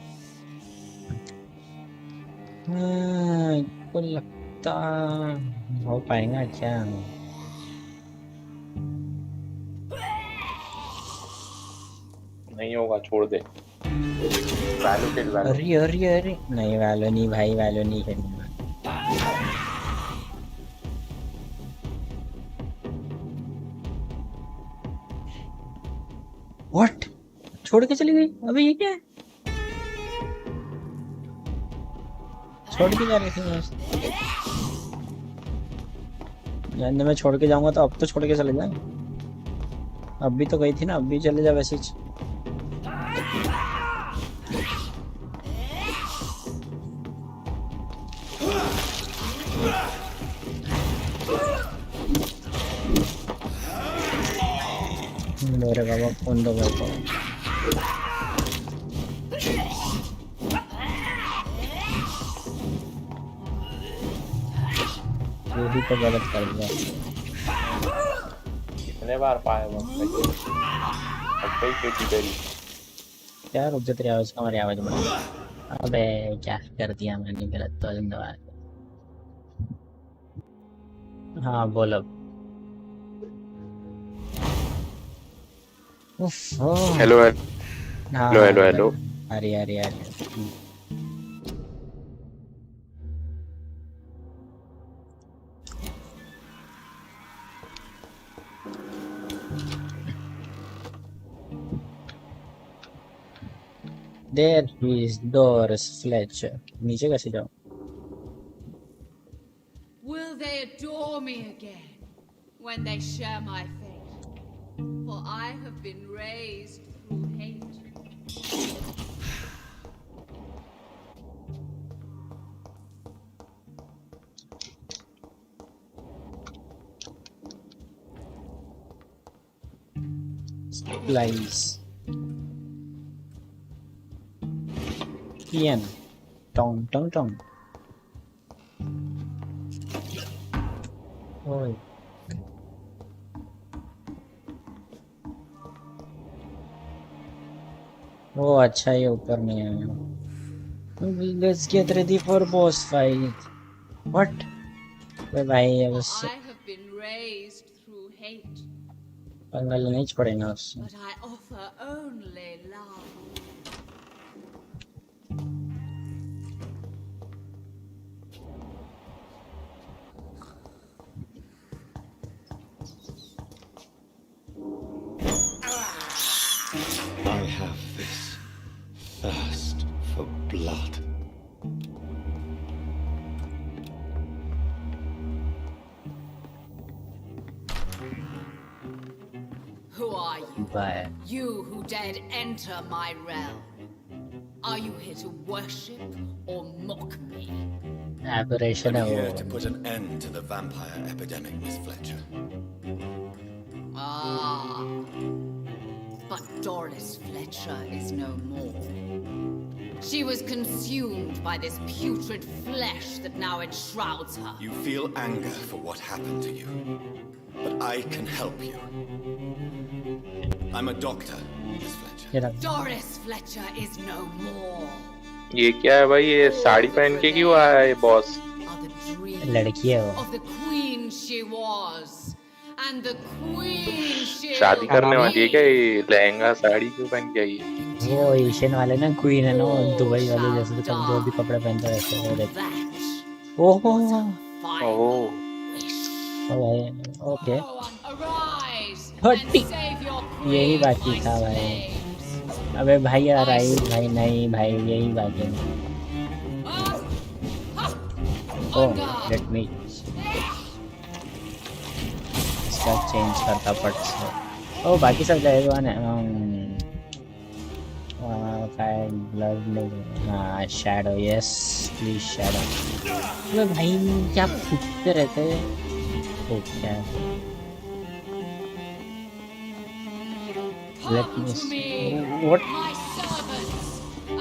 को लगता हो पाएगा क्या? नहीं होगा, छोड़ दे। Value kid value. अरे अरे अरे नहीं वैलो नहीं भाई वैलो नहीं खेलूंगा। व्हाट छोड़ के चली गई। अबे ये क्या है? छोड़ के जा रही थी मैं। मैं छोड़ के जाऊंगा तो अब तो छोड़ के चले जाए। अब भी तो गई थी ना अब भी चले जा वैसे ही। मेरे बाबा फोन दो मेरे को। ये भी तो गलत कर दिया। कितने बार पाए वो अब कई खेती करी। क्या रुक जा तेरी आवाज का हमारी आवाज बढ़ा। अबे क्या कर दिया मैंने गलत तो जिंदाबाद। हाँ बोलो। हेलो हाँ हेलो हेलो हेलो। अरे अरे अरे There is Doris Fletcher. नीचे कैसे जाऊँ? Will they adore me again when they share my fate? For I have been raised through hate. Supplies. Ian. Tong tong tong. ओए वो अच्छा ये ऊपर नहीं आया। Let's get ready for boss fight. What? वे भाई अब For I have been raised through hate. पंगा लेना ही पड़ेगा उससे। But I offer only love. I have this thirst for blood. Who are you? Bye. You who dared enter my realm. Are you here to worship or mock me? Aberration I'm है here वो। to put an end to the vampire epidemic, Miss Fletcher. Ah. But Doris Fletcher is no more. She was consumed by this putrid flesh that now enshrouds her. You feel anger for what happened to you, but I can help you. I'm a doctor, Miss Fletcher. Doris Fletcher is no more. ये क्या है भाई? ये साड़ी पहन के क्यों आया है बॉस? लड़की है वो। Of the queen she was, and the queen she शादी करने वाली है क्या? ये लहंगा साड़ी क्यों पहन के आई है? वो एशियन वाले ना क्वीन है ना, वो दुबई वाले जैसे तो जो भी कपड़े पहनते रहते हैं वो देखते। ओहो ओके हट्टी, यही बाकी था भाई। अबे भाई यार आई भाई, नहीं भाई यही बाकी है। ओह लेट मी इसका चेंज करता पट से। ओ बाकी सब जाएगा ना। हाँ शैडो, यस प्लीज शैडो। अबे भाई क्या फूटते रहते हैं। ओ क्या let me what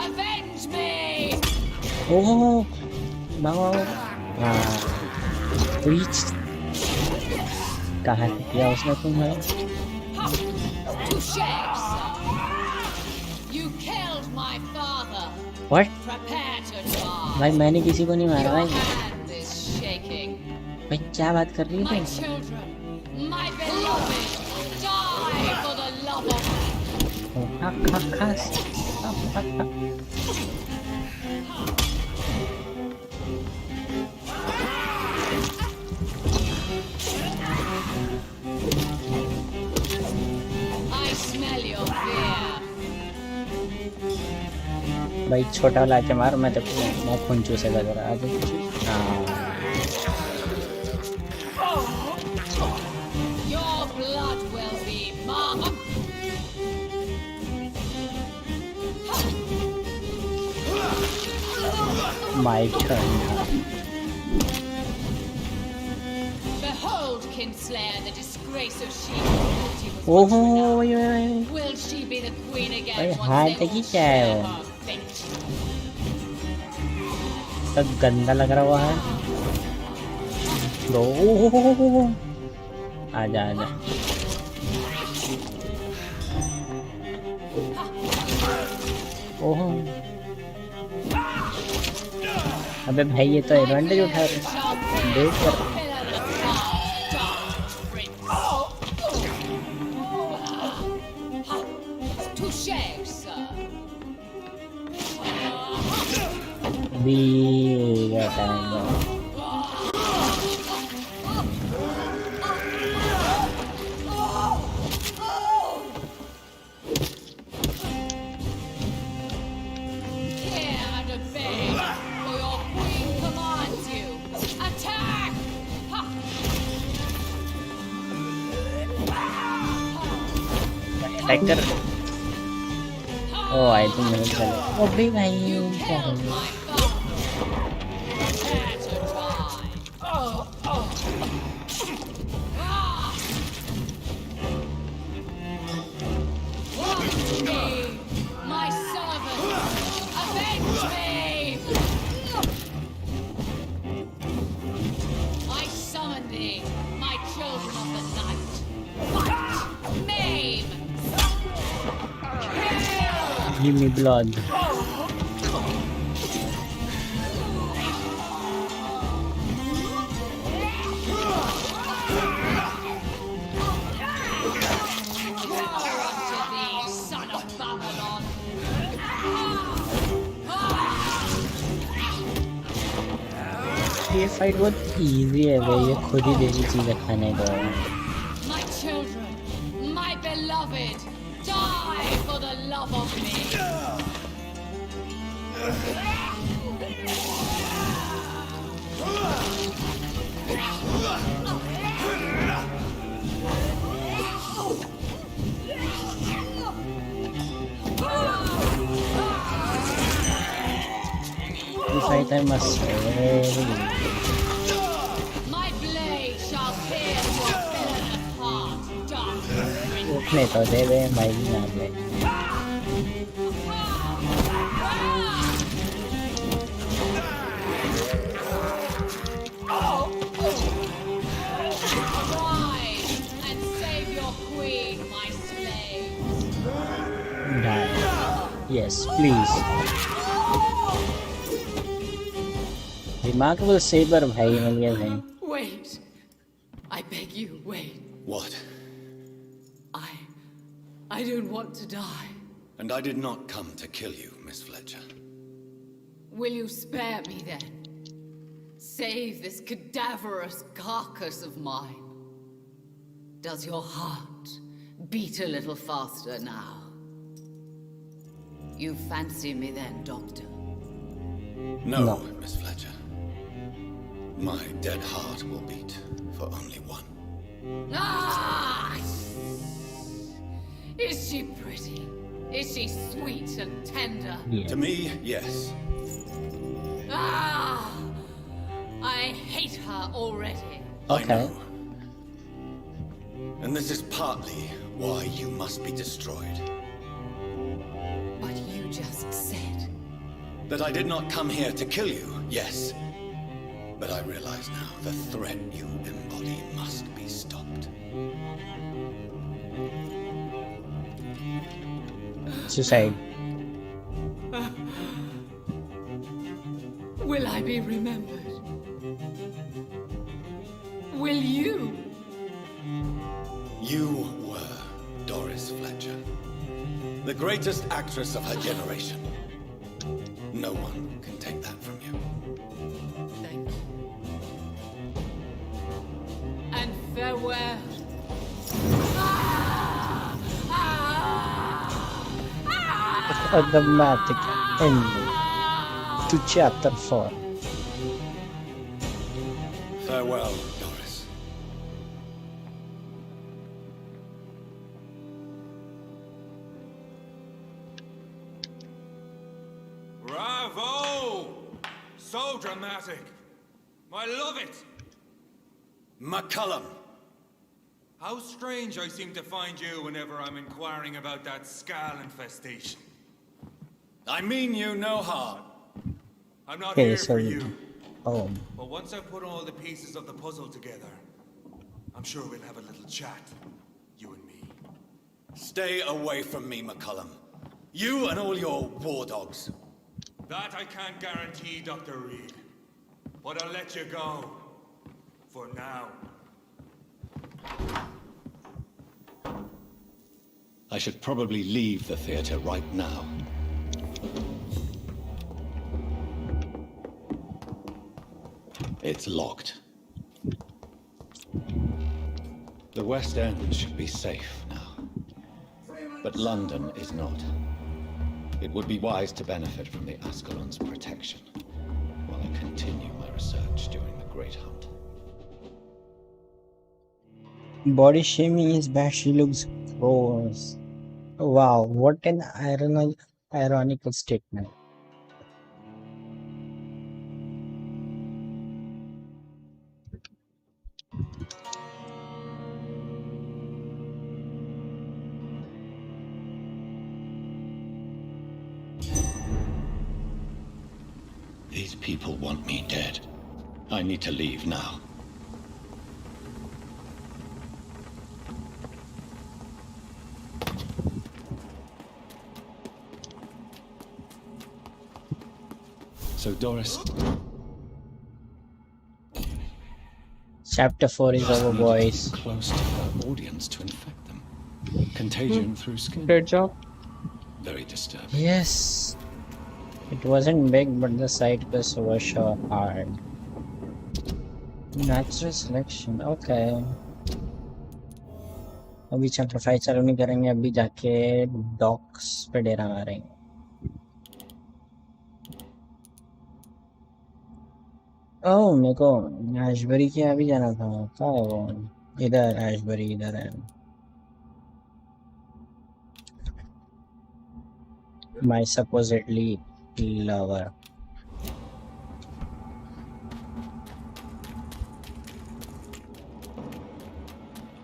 avenge me. oh no reach कहाँ से किया उसने तुम्हें? You killed my father. What? Prepare to die. भाई मैंने किसी को नहीं मारा भाई। Your hand is shaking. भाई क्या बात कर रही My है? children, my beloved, die for the love of me. I smell your fear. भाई छोटा वाला के मार, मैं तो मैं खून चूसेगा जरा आज। हाँ Your blood will be mine. my turn. Behold, Kinslayer, the disgrace of she. ओहो Will she be the queen भाई again once हाथ they देखी all क्या है share वो? her fate? सब गंदा लग रहा हुआ है। दो आजा आजा। ओहो अबे भाई ये तो एडवांटेज उठा रहे देख कर। भी अटैक कर। ओ आई थिंक मेरे चले। ओ भी भाई क्या हो गया? My servant, avenge me! I summon thee, my children of the night. Fight, maim, kill! Give me blood. ये फाइट बहुत इजी है भाई, ये खुद ही देगी चीजें खाने को। My children, my beloved, die for the love of me. This fight I must really My blade shall pierce your villain apart, dark prince. उठने तो दे दे भाई ना दे। Yes, please. Remarkable saber, bhai, मिल गया भाई. Wait. I beg you, wait. What? I don't want to die. And I did not come to kill you, Miss Fletcher. Will you spare me then? Save this cadaverous carcass of mine. Does your heart beat a little faster now? You fancy me then, Doctor? No, Miss Fletcher. My dead heart will beat for only one. Ah! Is she pretty? Is she sweet and tender? Yeah. To me, yes. Ah! I hate her already. I know. And this is partly why you must be destroyed. But you just said... That I did not come here to kill you, yes. But I realize now the threat you embody must be stopped. Suicide. Will I be remembered? Will you? You were Doris Fletcher, the greatest actress of her generation. No one can take that from you. Thank you. And farewell. A dramatic ending to chapter 4. Farewell, Doris. Bravo! So dramatic. I love it. McCullum. How strange I seem to find you whenever I'm inquiring about that skal infestation. I mean you no harm. I'm not Okay, here so... for you. Oh. But once I've put all the pieces of the puzzle together, I'm sure we'll have a little chat, you and me. Stay away from me, McCullum. You and all your war dogs. That I can't guarantee, Dr. Reid. But I'll let you go. For now. I should probably leave the theater right now. It's locked. The West End should be safe now. But London is not. It would be wise to benefit from the Ascalon's protection while I continue my research during the Great Hunt. Body shaming is bad. She looks gross. Wow, what an ironical statement. These people want me dead. I need to leave now. So Doris... Chapter 4 is over, boys. Close to her audience to infect them. Contagion through skin. Great job. Very disturbing. Yes. It wasn't big, but the side quests were sure hard. Natural selection, okay. अभी chapter 5 चालू नहीं करेंगे, अभी जाके docs पे डेरा मारेंगे. ओह मेरे को एशबरी के यहाँ भी जाना था. कहाँ है वो? इधर एशबरी इधर है. My supposedly lover.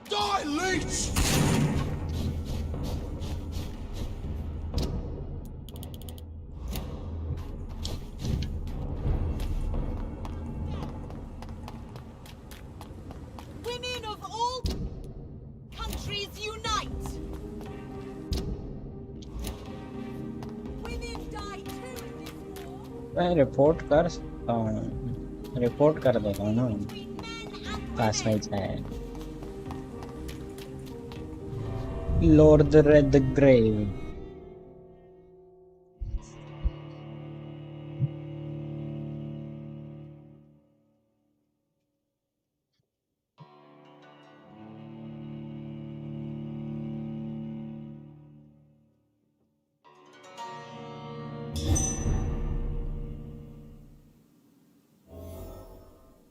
Die, leech! Women of all countries unite! We मैं रिपोर्ट कर सकता हूँ, रिपोर्ट कर देता हूँ ना पास में जाए। लॉर्ड रेड ग्रेव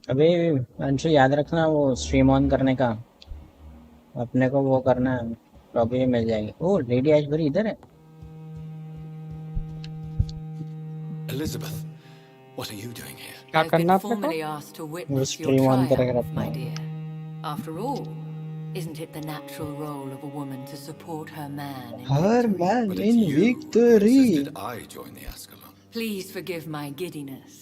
अभी अंशु याद रखना वो स्ट्रीम ऑन करने का, अपने को वो करना है, लॉबी मिल जाएगी। ओ लेडी ऐशबरी इधर है। Elizabeth, what are you doing here? क्या I've been करना अपने को? formally asked to वो witness your स्ट्रीम ऑन करेगा triumph, अपना। my dear. After all, isn't it the natural role of a woman to support her man in her victory? Man But in it's you who victory. insisted I join the Ascalon. Please forgive my giddiness.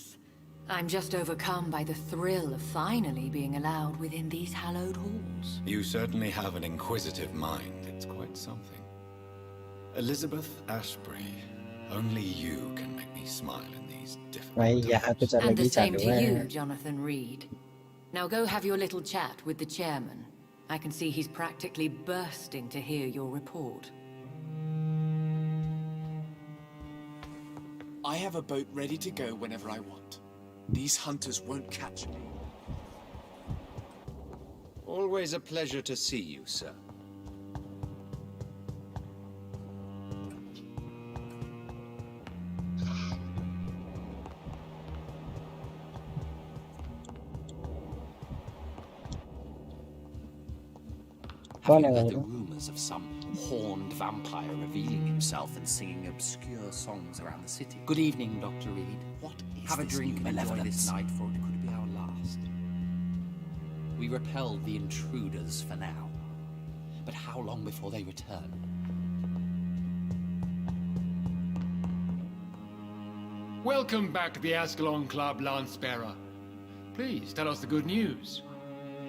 I'm just overcome by the thrill of finally being allowed within these hallowed halls. You certainly have an inquisitive mind. It's quite something. Elizabeth Ashbury, only you can make me smile in these भाई difficult यहाँ कुछ times. अलग And the he same चालू to you, है। Jonathan Reid. Now go have your little chat with the chairman. I can see he's practically bursting to hear your report. I have a boat ready to go whenever I want. These hunters won't catch me. Always a pleasure to see you, sir. Have you heard the rumors of some horned vampire revealing himself and singing obscure songs around the city? Good evening, Dr. Reid. What is Have a drink and enjoy this night, for it could be our last. We repelled the intruders for now. But how long before they return? Welcome back to the Ascalon Club, Lancebearer. Please tell us the good news.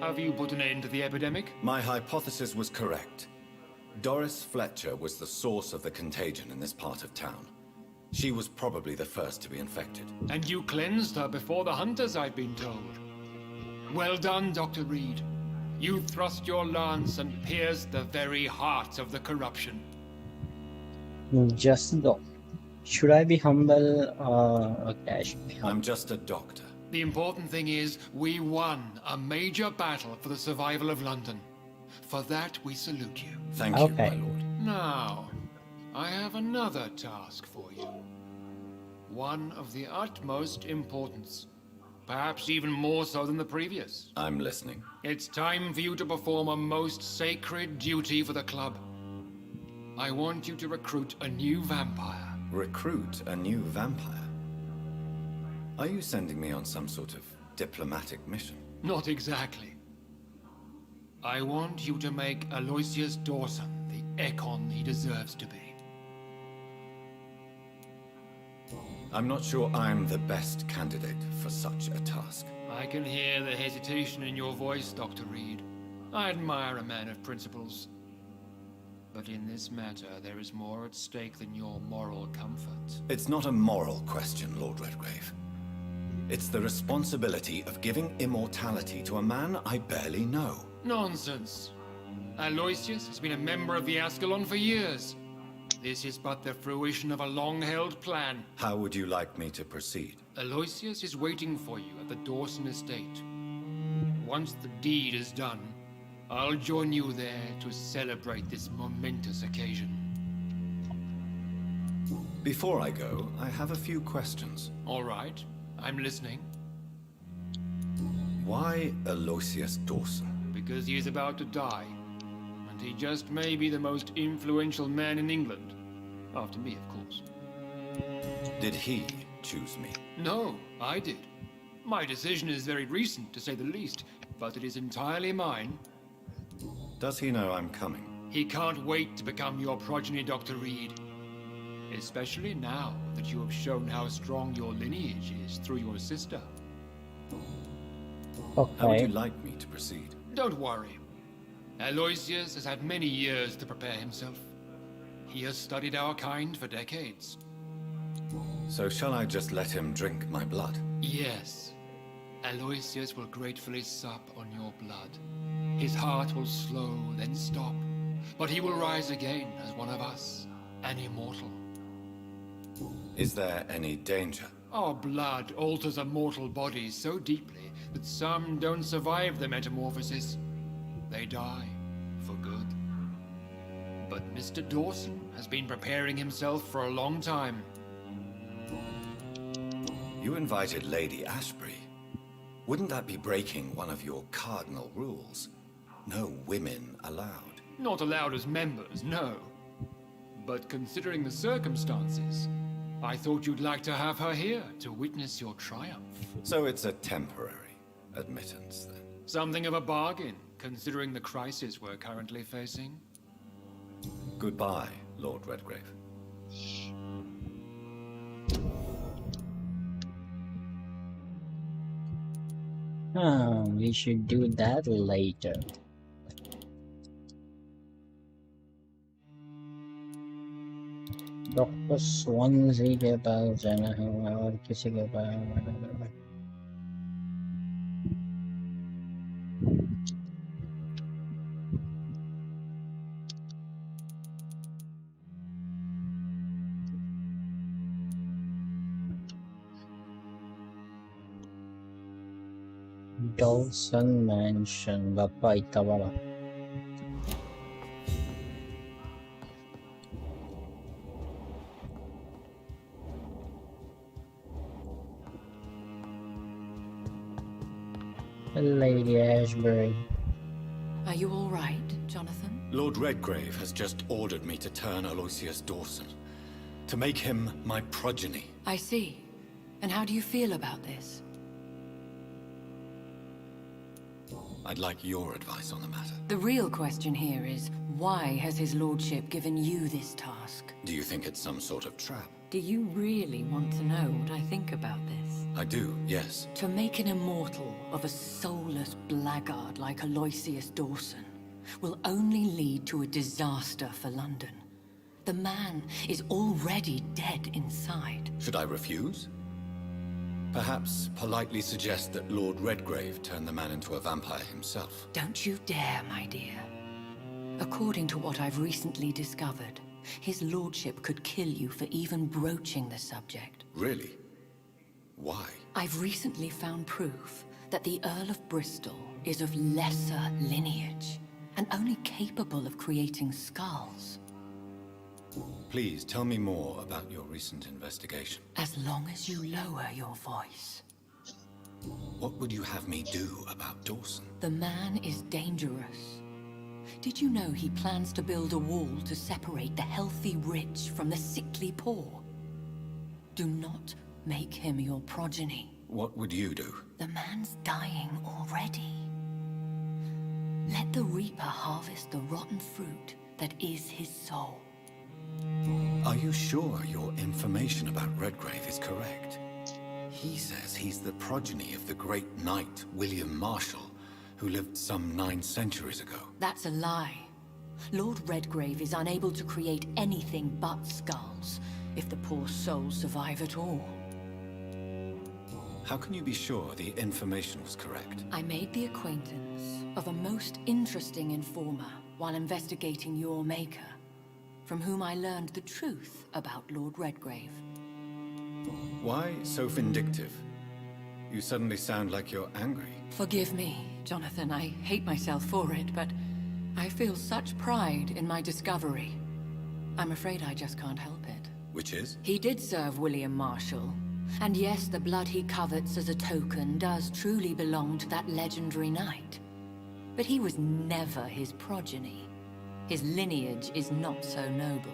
Have you put an end to the epidemic? My hypothesis was correct. Doris Fletcher was the source of the contagion in this part of town. She was probably the first to be infected. And you cleansed her before the hunters, I've been told. Well done, Dr. Reid. You thrust your lance and pierced the very heart of the corruption. Just though. Should I be humble? Okay, I should be humble. I'm just a doctor. The important thing is, we won a major battle for the survival of London. For that, we salute you. Thank you, my lord. Now, I have another task for you. One of the utmost importance. Perhaps even more so than the previous. I'm listening. It's time for you to perform a most sacred duty for the club. I want you to recruit a new vampire. Recruit a new vampire? Are you sending me on some sort of diplomatic mission? Not exactly. I want you to make Aloysius Dawson the Ekon he deserves to be. I'm not sure I'm the best candidate for such a task. I can hear the hesitation in your voice, Dr. Reid. I admire a man of principles. But in this matter, there is more at stake than your moral comfort. It's not a moral question, Lord Redgrave. It's the responsibility of giving immortality to a man I barely know. Nonsense. Aloysius has been a member of the Ascalon for years. This is but the fruition of a long-held plan. How would you like me to proceed? Aloysius is waiting for you at the Dawson estate. Once the deed is done, I'll join you there to celebrate this momentous occasion. Before I go, I have a few questions. All right, I'm listening. Why Aloysius Dawson? Because he is about to die, and he just may be the most influential man in England. After me, of course. Did he choose me? No, I did. My decision is very recent, to say the least, but it is entirely mine. Does he know I'm coming? He can't wait to become your progeny, Dr. Reid. Especially now that you have shown how strong your lineage is through your sister. Okay. How would you like me to proceed? Don't worry. Aloysius has had many years to prepare himself. He has studied our kind for decades. So shall I just let him drink my blood? Yes. Aloysius will gratefully sup on your blood. His heart will slow, then stop. But he will rise again as one of us, an immortal. Is there any danger? Our blood alters a mortal body so deeply that some don't survive the metamorphosis. They die for good. But Mr. Dawson has been preparing himself for a long time. You invited Lady Ashbury. Wouldn't that be breaking one of your cardinal rules? No women allowed. Not allowed as members, no. But considering the circumstances, I thought you'd like to have her here to witness your triumph. So it's a temporary admittance, then? Something of a bargain, considering the crisis we're currently facing. Goodbye, Lord Redgrave. We should do that later. Doctor स्वानजी के पास जाना है और किसी के पास डॉल्सन mention बापा इतना बड़ा Lady Ashbury. Are you all right, Jonathan? Lord Redgrave has just ordered me to turn Aloysius Dawson, to make him my progeny. I see. And how do you feel about this? I'd like your advice on the matter. The real question here is, why has his lordship given you this task? Do you think it's some sort of trap? Do you really want to know what I think about this? I do, yes. To make an immortal of a soulless blackguard like Aloysius Dawson will only lead to a disaster for London. The man is already dead inside. Should I refuse? Perhaps politely suggest that Lord Redgrave turn the man into a vampire himself. Don't you dare, my dear. According to what I've recently discovered, his lordship could kill you for even broaching the subject. Really? Why? I've recently found proof that the Earl of Bristol is of lesser lineage and only capable of creating skals. Please tell me more about your recent investigation. As long as you lower your voice. What would you have me do about Dawson? The man is dangerous. Did you know he plans to build a wall to separate the healthy rich from the sickly poor? Do not make him your progeny. What would you do? The man's dying already. Let the Reaper harvest the rotten fruit that is his soul. Are you sure your information about Redgrave is correct? He says he's the progeny of the great knight William Marshall, who lived some 9 centuries ago. That's a lie. Lord Redgrave is unable to create anything but skals, if the poor souls survive at all. How can you be sure the information was correct? I made the acquaintance of a most interesting informer while investigating your maker, from whom I learned the truth about Lord Redgrave. Why so vindictive? You suddenly sound like you're angry. Forgive me, Jonathan. I hate myself for it, but I feel such pride in my discovery. I'm afraid I just can't help it. Which is? He did serve William Marshall. And yes, the blood he covets as a token does truly belong to that legendary knight. But he was never his progeny. His lineage is not so noble.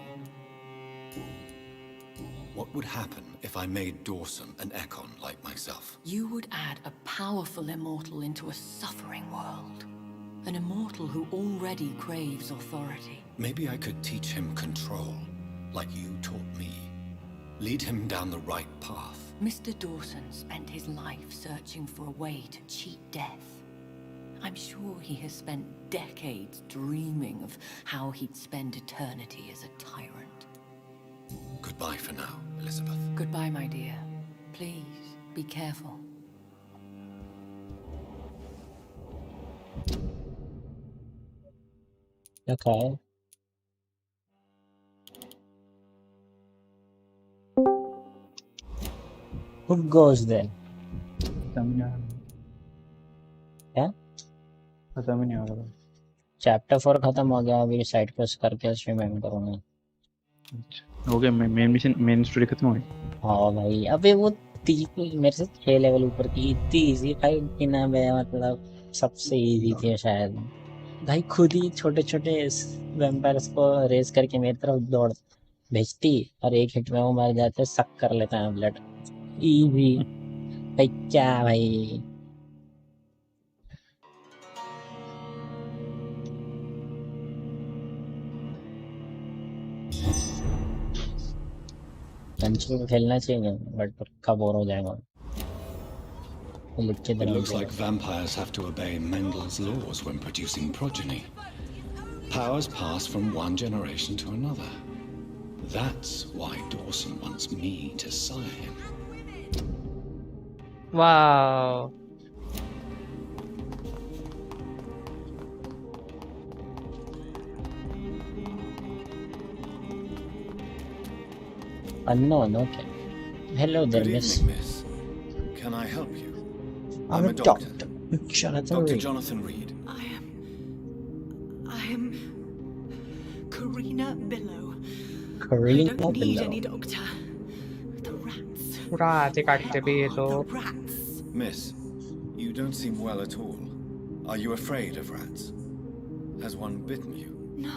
What would happen if I made Dawson an Ekon like myself? You would add a powerful immortal into a suffering world. An immortal who already craves authority. Maybe I could teach him control, like you taught me. Lead him down the right path. Mr. Dawson spent his life searching for a way to cheat death. I'm sure he has spent decades dreaming of how he'd spend eternity as a tyrant. Goodbye for now, Elizabeth. Goodbye, my dear. Please, be careful. Okay. Who goes there? क्या? खत्म ही नहीं हो रहा। Chapter 4 खत्म हो गया, अभी side quest करके स्ट्रीम एंड करूंगा। हो गया, मेन मिशन, मेन स्टोरी खत्म हो गई। हाँ भाई, अबे वो मेरे से 6 लेवल ऊपर की इतनी इजी फाइट थी ना बे, मतलब सबसे इजी थी शायद। भाई खुद ही छोटे छोटे वैम्पायर्स को रेस करके मेरी तरफ दौड़ भेजती और एक हिट में वो मर जाते, सक कर लेता है ब्लड। इजी भाई, क्या भाई। पंचिंग में खेलना चाहिए बट कब बोर हो जाएगा। It looks like vampires have to obey Mendel's laws when producing progeny. Powers pass from one generation to another. That's why Dawson wants me to sire him. Wow. Unknown, okay. Hello there, Good miss. evening, miss. Can I help you? I'm a doctor. Jonathan Dr. Reid. Jonathan Reid. I am Karina Billow. Karina I don't need Billow. any doctor. The rats. उड़ाते काटते भी ये तो। Miss, you don't seem well at all. Are you afraid of rats? Has one bitten you? No,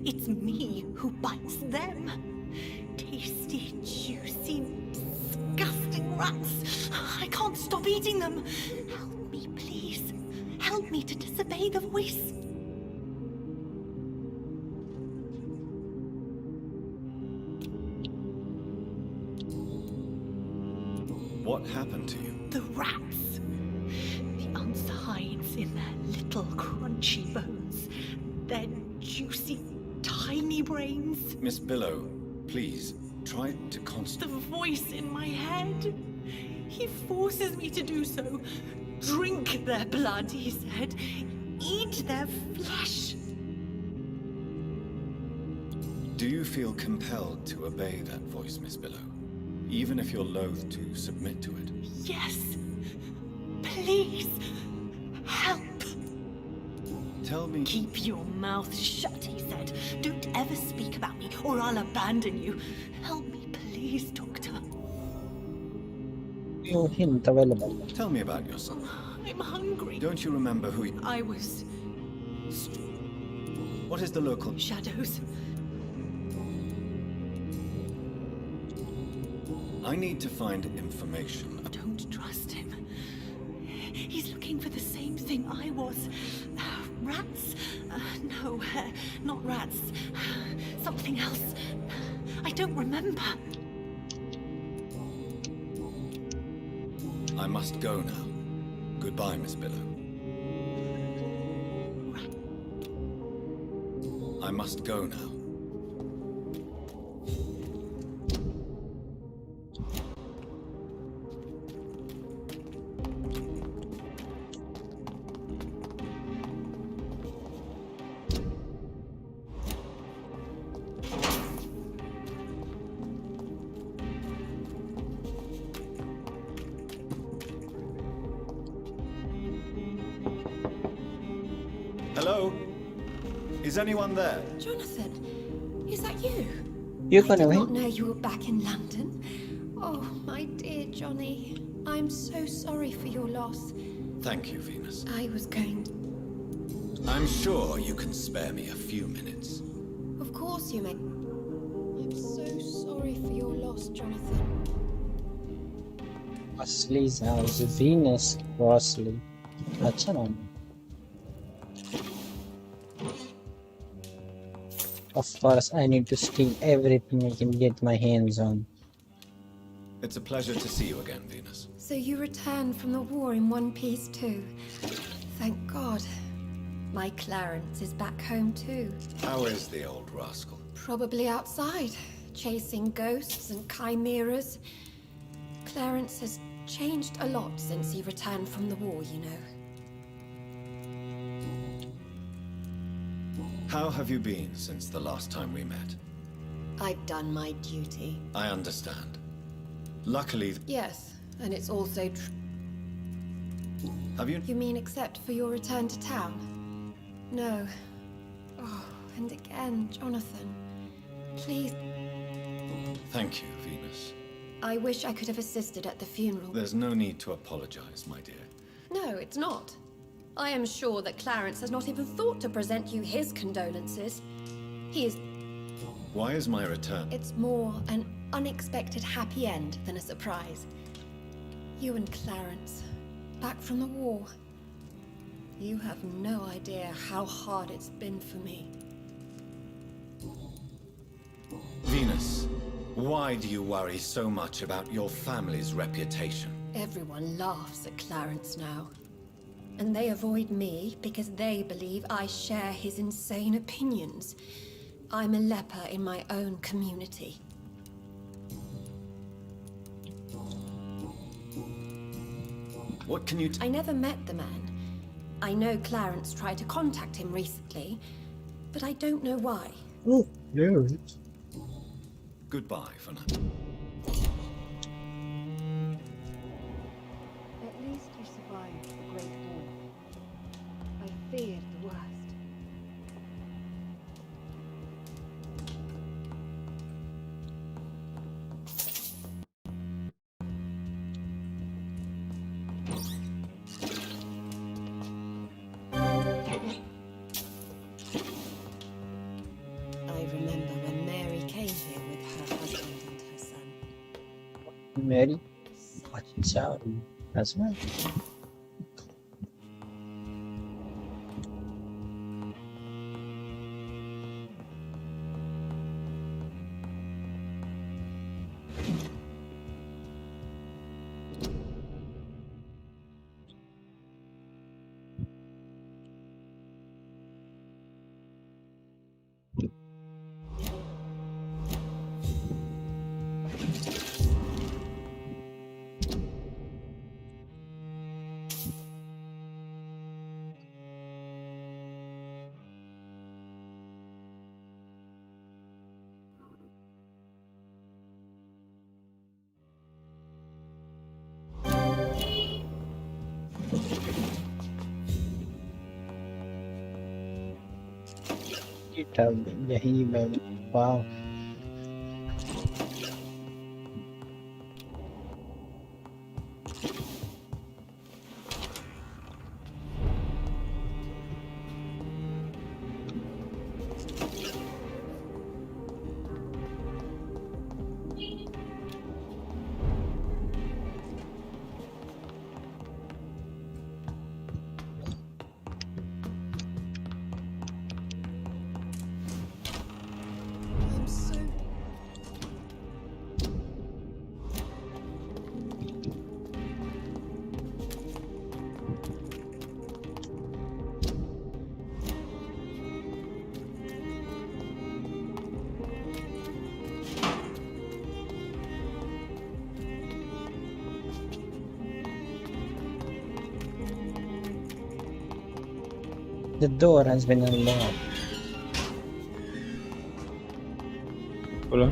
it's me who bites them. Tasty, juicy, disgusting rats. I can't stop eating them. Help me, please. Help me to disobey the voice. What happened to you? The rats. The insides in their little crunchy bones. Their juicy, tiny brains. Miss Billow, please, try to The concentrate. voice in my head. He forces me to do so. Drink their blood, he said. Eat their flesh. Do you feel compelled to obey that voice, Miss Billow? Even if you're loath to submit to it? Yes. Please. Help. Tell me. Keep your mouth shut, he said. Don't ever speak about me or I'll abandon you. Help me, please, Doctor. No hint available. Tell me about yourself. I'm hungry. Don't you remember who you... I was... What is the local... Shadows. I need to find information. Don't trust him. He's looking for the same thing I was. Rats? No, not rats. Something else. I don't remember. I must go now. Goodbye, Miss Billow. I must go now. Hello? Is anyone there? Jonathan, is that you? You I gonna did wait? not know you were back in London. Oh, my dear Johnny. I'm so sorry for your loss. Thank you, Venus. I was going to... I'm sure you can spare me a few minutes. Of course you may. I'm so sorry for your loss, Jonathan. Wesley's house, Venus Wesley. अच्छा नाम है. Of course, I need to steal everything I can get my hands on. It's a pleasure to see you again, Venus. So you returned from the war in one piece too. Thank God. My Clarence is back home too. How is the old rascal? Probably outside, chasing ghosts and chimeras. Clarence has changed a lot since he returned from the war, you know. How have you been since the last time we met? I've done my duty. I understand. Luckily... Yes, and it's also Have you... You mean except for your return to town? No. Oh, and again, Jonathan. Please. Thank you, Venus. I wish I could have assisted at the funeral. There's no need to apologize, my dear. No, it's not. I am sure that Clarence has not even thought to present you his condolences. He is... Why is my return... It's more an unexpected happy end than a surprise. You and Clarence, back from the war. You have no idea how hard it's been for me. Venus, why do you worry so much about your family's reputation? Everyone laughs at Clarence now. And they avoid me because they believe I share his insane opinions. I'm a leper in my own community. What can you... I never met the man. I know Clarence tried to contact him recently, but I don't know why. Oh, yeah. Goodbye for now. At least you survived the Great War. I feared the worst. I remember when Mary came here with her husband and her son. Mary? अच्छा, that's right. यही वाह I'm so... The door has been unlocked. बोलो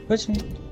कुछ नहीं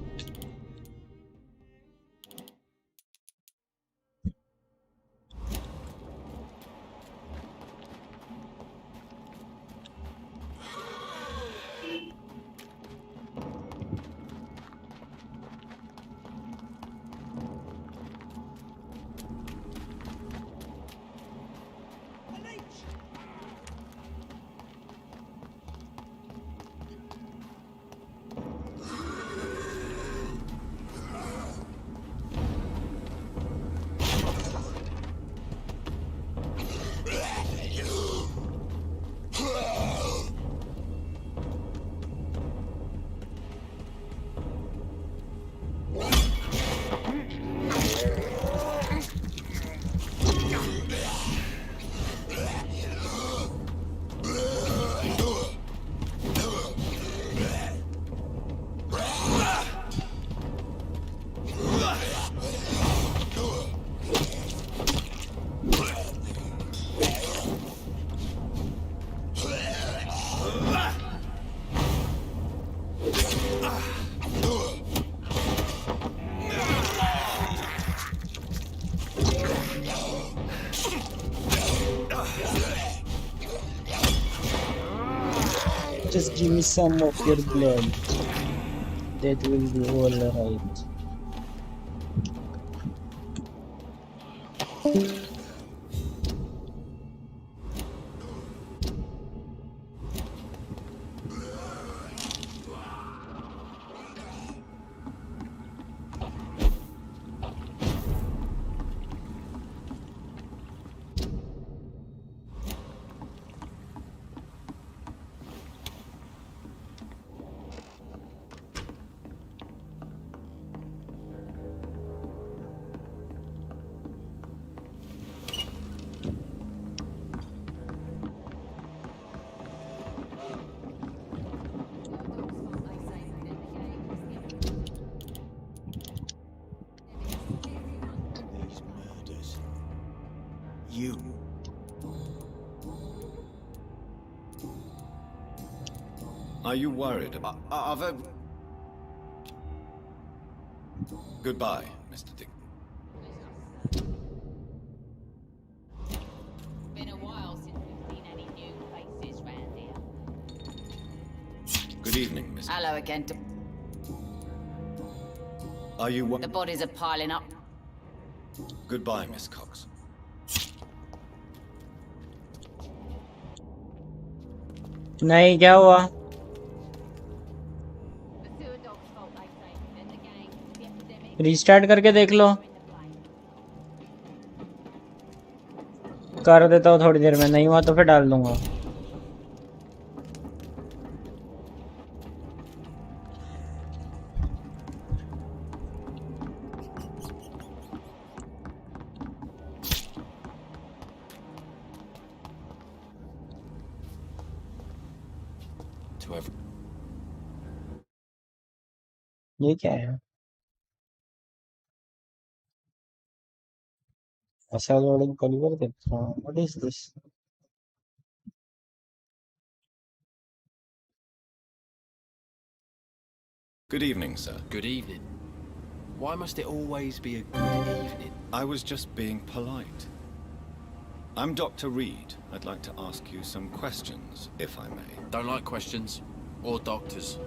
Just give me some of your blood. That will be all right. You. Are you worried about... Goodbye, Mr. Dick. Been a while since we've seen any new faces round here. Good evening, Miss... Hello again. Are you... The bodies are piling up. Goodbye, Miss Cox. नहीं क्या हुआ? Restart करके देख लो। कर देता हूँ थोड़ी देर में, नहीं हुआ तो फिर डाल दूंगा। ये क्या है? ऐसा लोडिंग कॉल कर देता हूँ। What is this? Good evening, sir. Good evening. Why must it always be a good evening? I was just being polite. I'm Dr. Reid. I'd like to ask you some questions, if I may. Don't like questions. Or doctors.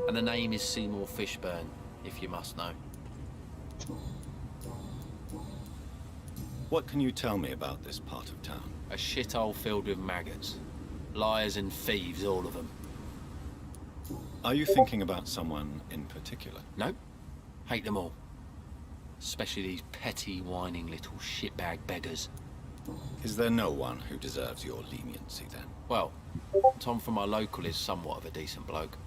And the name is Seymour Fishburne, if you must know. What can you tell me about this part of town? A shithole filled with maggots. Liars and thieves, all of them. Are you thinking about someone in particular? No. Hate them all. Especially these petty, whining little shitbag beggars. Is there no one who deserves your leniency, then? Well, Tom from our local is somewhat of a decent bloke.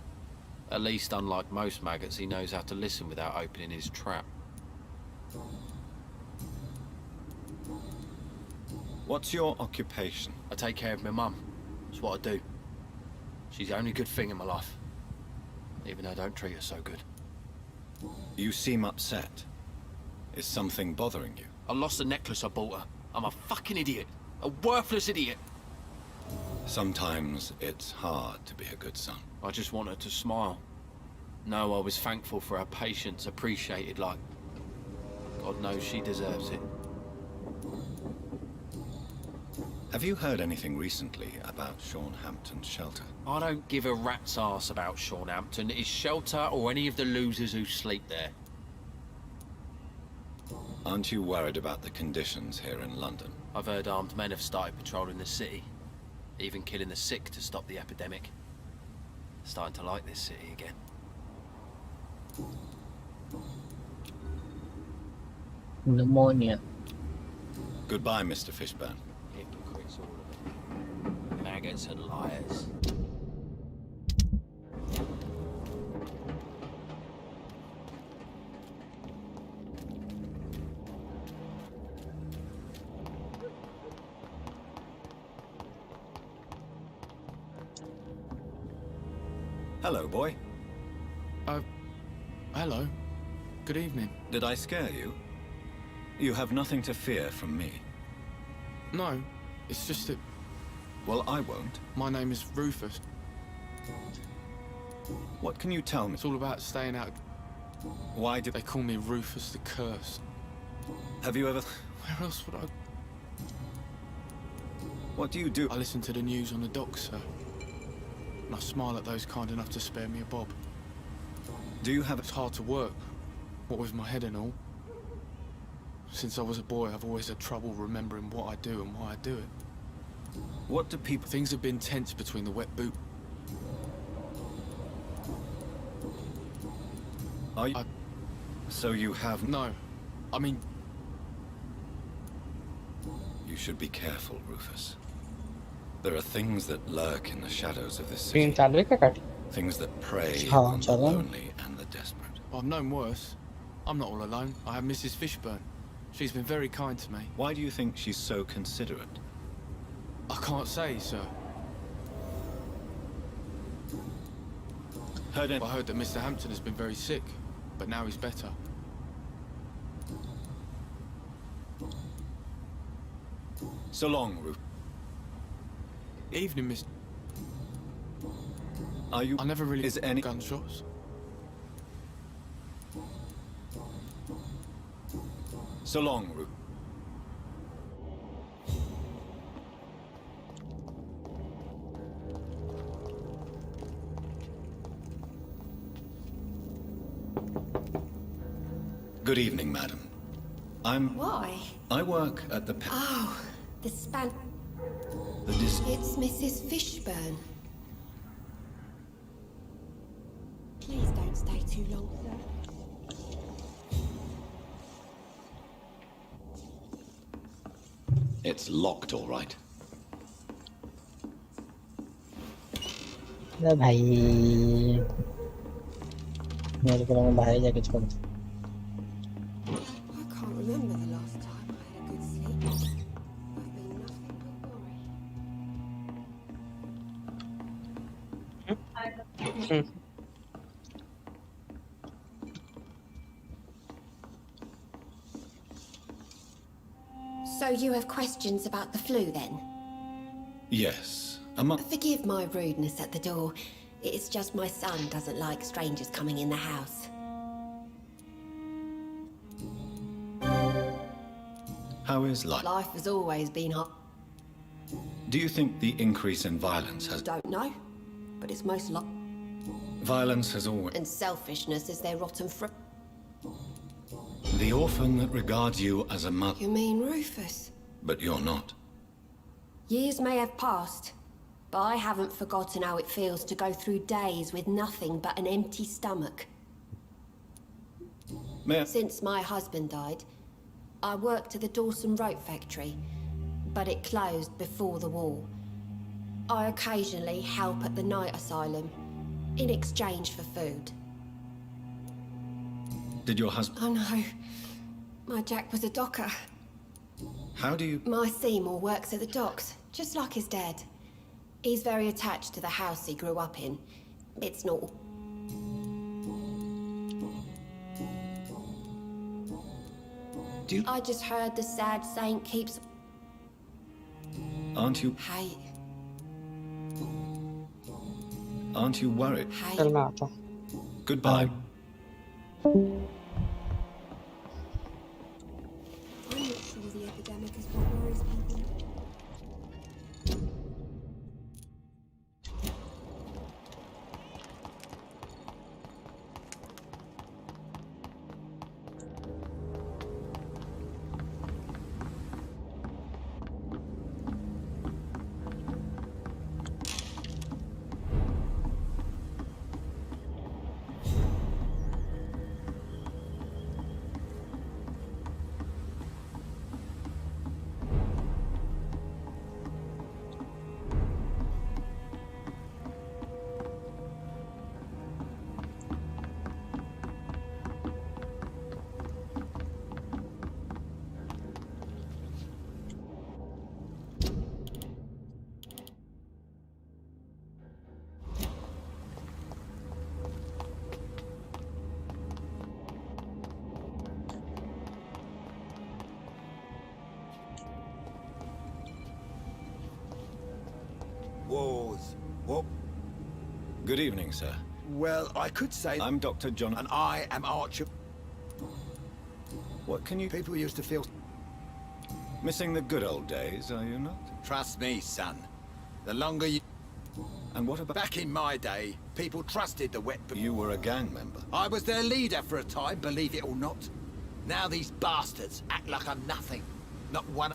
At least, unlike most maggots, he knows how to listen without opening his trap. What's your occupation? I take care of my mum. It's what I do. She's the only good thing in my life. Even though I don't treat her so good. You seem upset. Is something bothering you? I lost the necklace I bought her. I'm a fucking idiot. A worthless idiot. Sometimes it's hard to be a good son. I just want her to smile. No, I was thankful for her patience, appreciated like... God knows she deserves it. Have you heard anything recently about Sean Hampton's shelter? I don't give a rat's ass about Sean Hampton, his shelter, or any of the losers who sleep there. Aren't you worried about the conditions here in London? I've heard armed men have started patrolling the city. Even killing the sick to stop the epidemic. Starting to like this city again. Pneumonia. Goodbye, Mr. Fishburne. Hypocrites, all of them. Maggots and liars. Hello, boy. Hello. Good evening. Did I scare you? You have nothing to fear from me. No, it's just that... Well, I won't. My name is Rufus. What can you tell me? It's all about staying out. Why did... They call me Rufus the Cursed. Have you ever... Where else would I... What do you do? I listen to the news on the dock, sir. and I smile at those kind enough to spare me a bob. Do you have... It's hard to work, what with my head and all. Since I was a boy, I've always had trouble remembering what I do and why I do it. What do people... Things have been tense between the wet boot. Are you... So you have... No. I mean... You should be careful, Rufus. There are things that lurk in the shadows of this city. Things that prey on the lonely and the desperate. I've known worse. I'm not all alone. I have Mrs. Fishburne. She's been very kind to me. Why do you think she's so considerate? I can't say, sir. I heard that Mr. Hampton has been very sick, but now he's better. So long, Rufus. Evening, Miss. Are you... I never really... Is any... Gunshots? So long, Rufus. Good evening, madam. Why? I work at the... Oh, the span... The It's Mrs. Fishburne. Please don't stay too long, sir. It's locked, all right. ले भाई मेरे को लगा बाहर जाके छोड़ दो। I can't remember the last time I had a good sleep. I've been nothing but worry. So you have questions about the flu, then? Yes. Forgive my rudeness at the door. It's just my son doesn't like strangers coming in the house. How is life? Life has always been hard. Do you think the increase in violence has... Don't know, but it's most lot. Violence has always... And selfishness is their rotten fruit. The orphan that regards you as a mother... You mean Rufus? But you're not. Years may have passed, but I haven't forgotten how it feels to go through days with nothing but an empty stomach. Since my husband died, I worked at the Dawson rope factory, but it closed before the war. I occasionally help at the night asylum, in exchange for food. Did your husband... Oh no, my Jack was a docker. How do you... My Seymour works at the docks, just like his dad. He's very attached to the house he grew up in. It's not... I just heard the sad saint keeps... Aren't you... Hey. Aren't you worried? Hey. Goodbye. I'm not sure the epidemic is what worries people. Wars. What? Good evening, sir. Well, I could say... I'm Dr. John... And I am Archer. What can you... People used to feel... Missing the good old days, are you not? Trust me, son. The longer you... And what about... Back in my day, people trusted the wet... You were a gang member. I was their leader for a time, believe it or not. Now these bastards act like I'm nothing. Not one...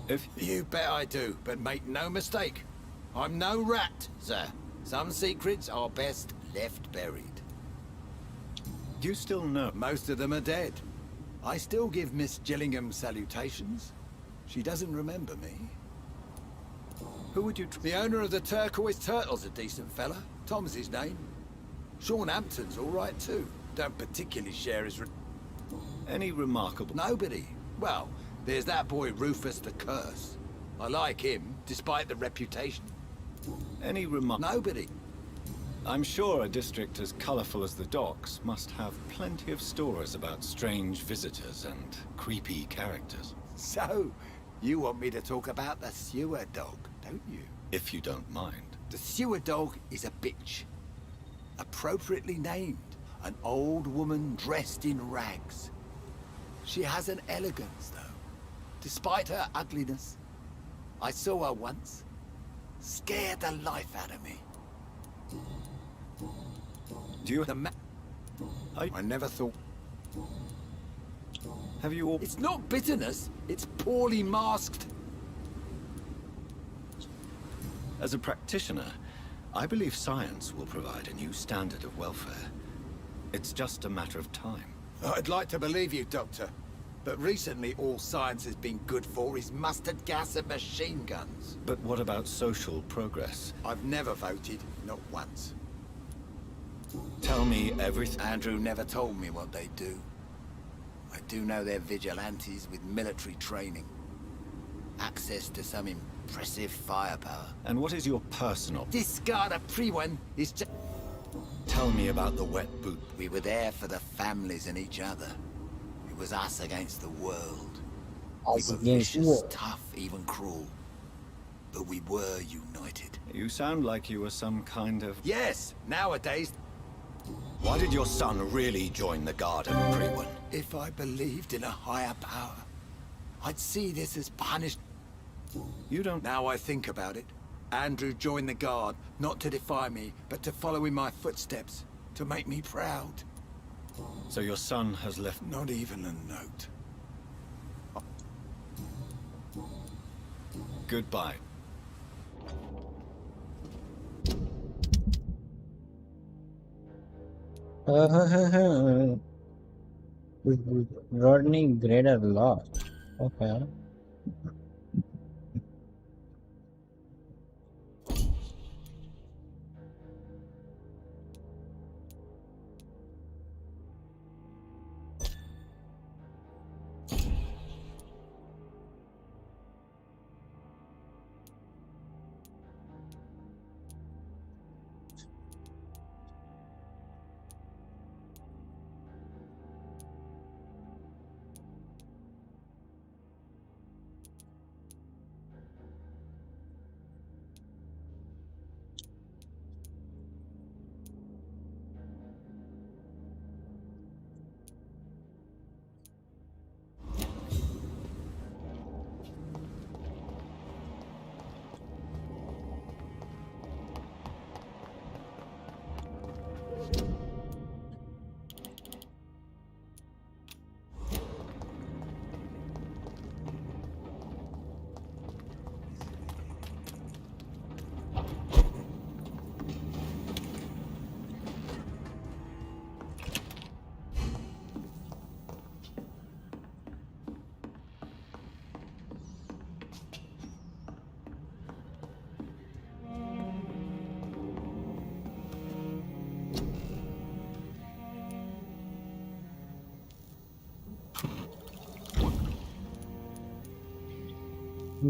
If... You bet I do, but make no mistake. I'm no rat, sir. Some secrets are best left buried. Do you still know? Most of them are dead. I still give Miss Gillingham salutations. She doesn't remember me. Who would you... The owner of the Turquoise Turtle's a decent fella. Tom's his name. Sean Hampton's all right too. Don't particularly share his... Any remarkable... Nobody. Well, there's that boy Rufus the Curse. I like him, despite the reputation. Any Nobody. I'm sure a district as colourful as the docks must have plenty of stories about strange visitors and creepy characters. So, you want me to talk about the sewer dog, don't you? If you don't mind. The sewer dog is a bitch. Appropriately named. An old woman dressed in rags. She has an elegance, though. Despite her ugliness. I saw her once. Scared the life out of me. Do you... I never thought... Have you all... It's not bitterness, it's poorly masked. As a practitioner, I believe science will provide a new standard of welfare. It's just a matter of time. I'd like to believe you, Doctor. But recently all science has been good for is mustard gas and machine guns. But what about social progress? I've never voted, not once. Tell me everything. Andrew never told me what they do. I do know they're vigilantes with military training. Access to some impressive firepower. And what is your personal... Discard a pre-one is just... Tell me about the wet boot. We were there for the families and each other. It was us against the world. We were vicious, tough, even cruel. But we were united. You sound like you were some kind of... Yes, nowadays... Why did your son really join the Guard at Pre-1? If I believed in a higher power, I'd see this as punished. You don't... Now I think about it. Andrew joined the Guard, not to defy me, but to follow in my footsteps, to make me proud. So your son has left... Not even a note. Goodbye. Rodney Grader lost. Okay.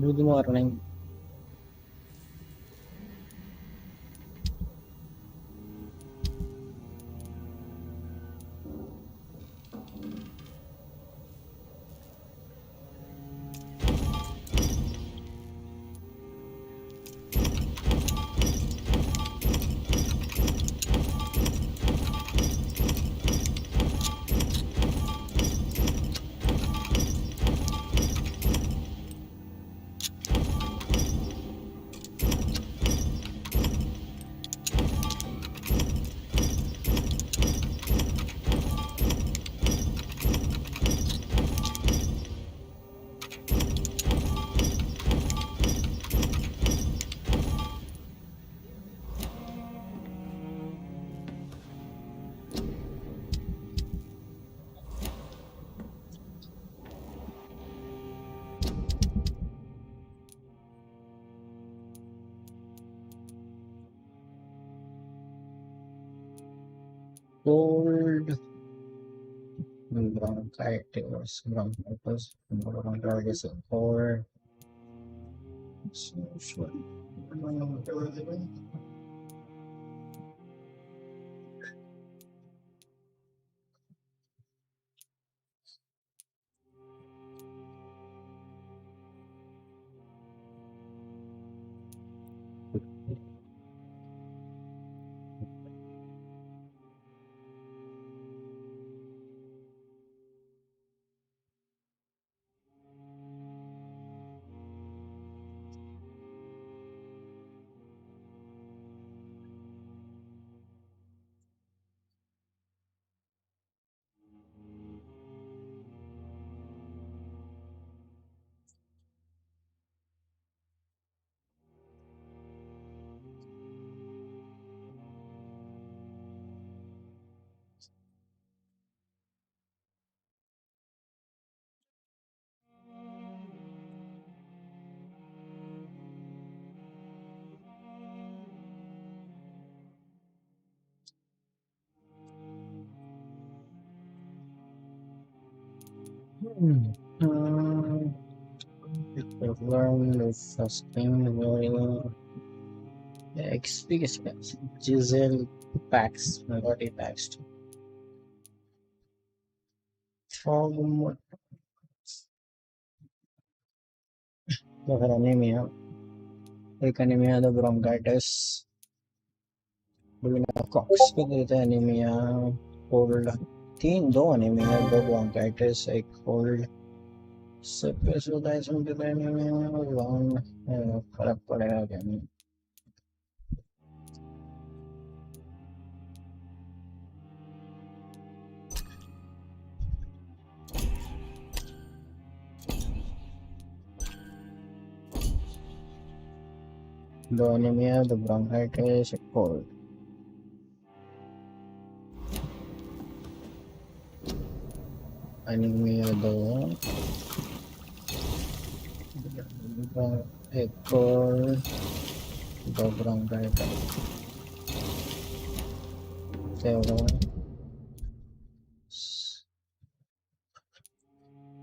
Good morning. cold bronchitis, bronchitis, or social. Learn the first thing XP spells. Giselle packs, body packs. From anemia. Like anemia, the bronchitis. Cox को देता है anemia, cold. दो anemia, दो bronchitis, एक cold. सबसे होता है इसमें कितना anemia, long. फर्क पड़ेगा क्या नहीं? The anemia, the bronchitis, cold. Anemia, the cold, the bronchitis.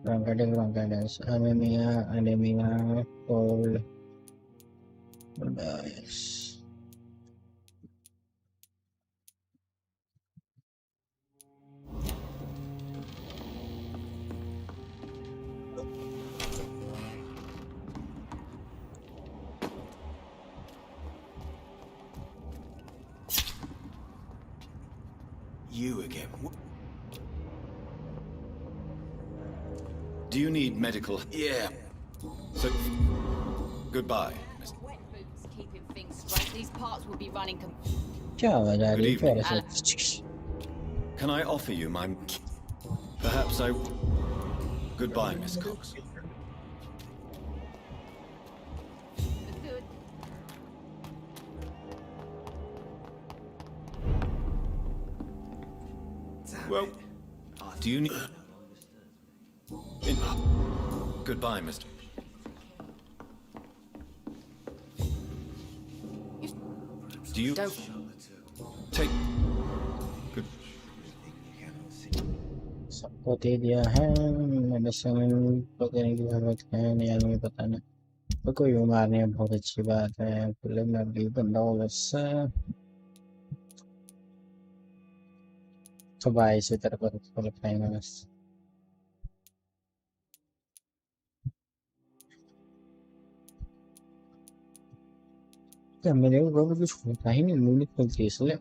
Bronchitis, anemia, cold. Nice. You again. Do you need medical? Yeah. So, goodbye. Keeping things straight. These parts will be running. Good evening. Can I offer you my... Perhaps I... Goodbye, Miss Cox. Well, do you need... Goodbye, Mr. Do you... Take... Good... सबको दे दिया है medicine पता नहीं की जरूरत है नहीं आदमी पता नहीं तो कोई बीमार नहीं है बहुत अच्छी बात है पहले मैं भी बंदा हूँ बस तो भाई इसी तरह पर रखेंगे बस क्या मेरे को कुछ होता ही नहीं मुझे कोई चीज ले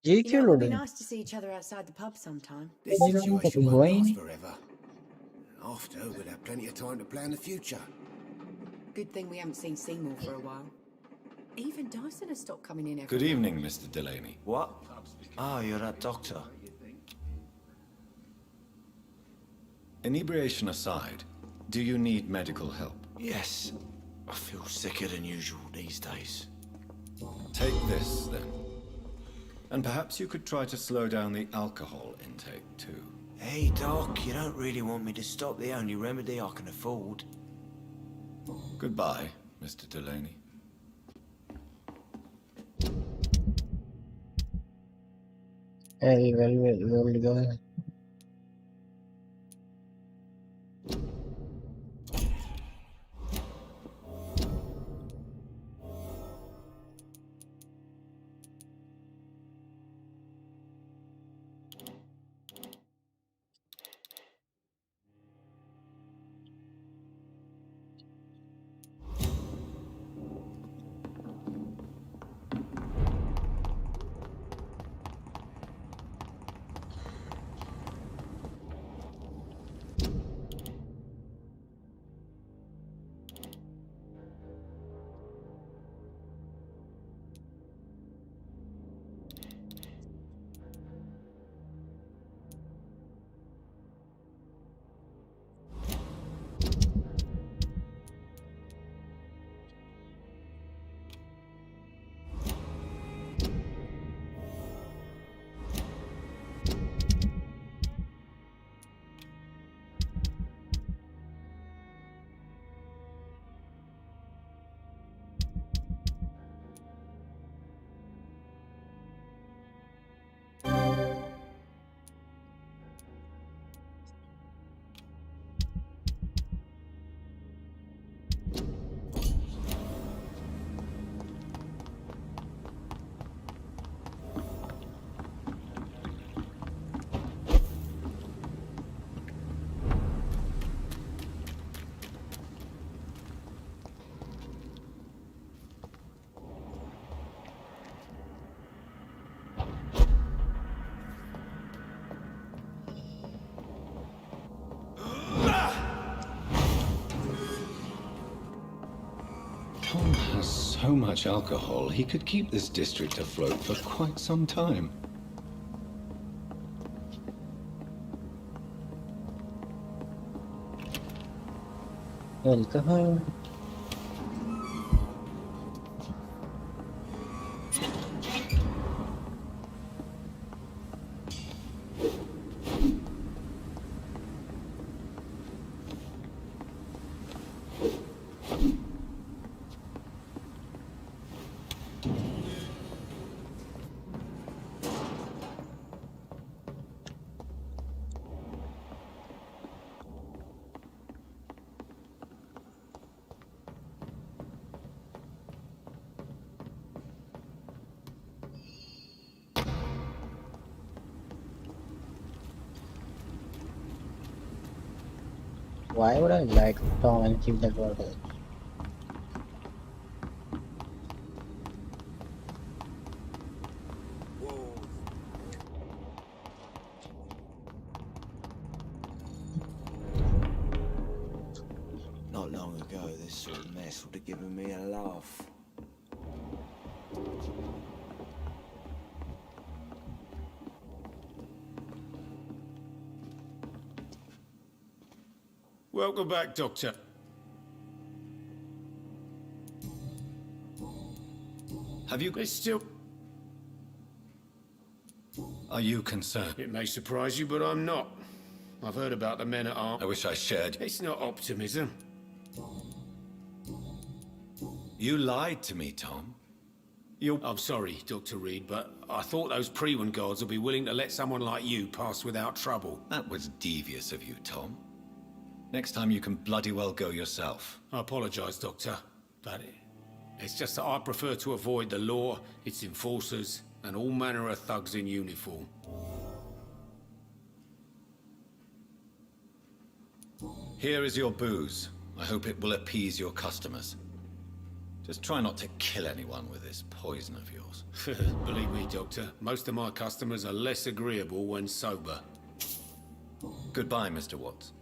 You know, it would be nice to see each other outside the pub sometime. This situation won't last forever. After, we'll have plenty of time to plan the future. Good thing we haven't seen Seymour for a while. Even Dyson has stopped coming in every Good evening, Mr. Delaney. What? Ah, you're that doctor. Inebriation aside, do you need medical help? Yes. I feel sicker than usual these days. Take this, then. And perhaps you could try to slow down the alcohol intake, too. Hey, Doc, you don't really want me to stop the only remedy I can afford. Goodbye, Mr. Delaney. Very well done. Tom has so much alcohol, he could keep this district afloat for quite some time. Alcohol. Why would I like Tom and keep that water? Not long ago, this sort of mess would have given me a laugh. Welcome back, Doctor. Have you... It's still... Are you concerned? It may surprise you, but I'm not. I've heard about the men at arms. I wish I shared. It's not optimism. You lied to me, Tom. I'm sorry, Dr. Reid, but I thought those Prewen guards would be willing to let someone like you pass without trouble. That was devious of you, Tom. Next time you can bloody well go yourself. I apologize, Doctor, but it's just that I prefer to avoid the law, its enforcers, and all manner of thugs in uniform. Here is your booze. I hope it will appease your customers. Just try not to kill anyone with this poison of yours. Believe me, Doctor, most of my customers are less agreeable when sober. Goodbye, Mr. Watts.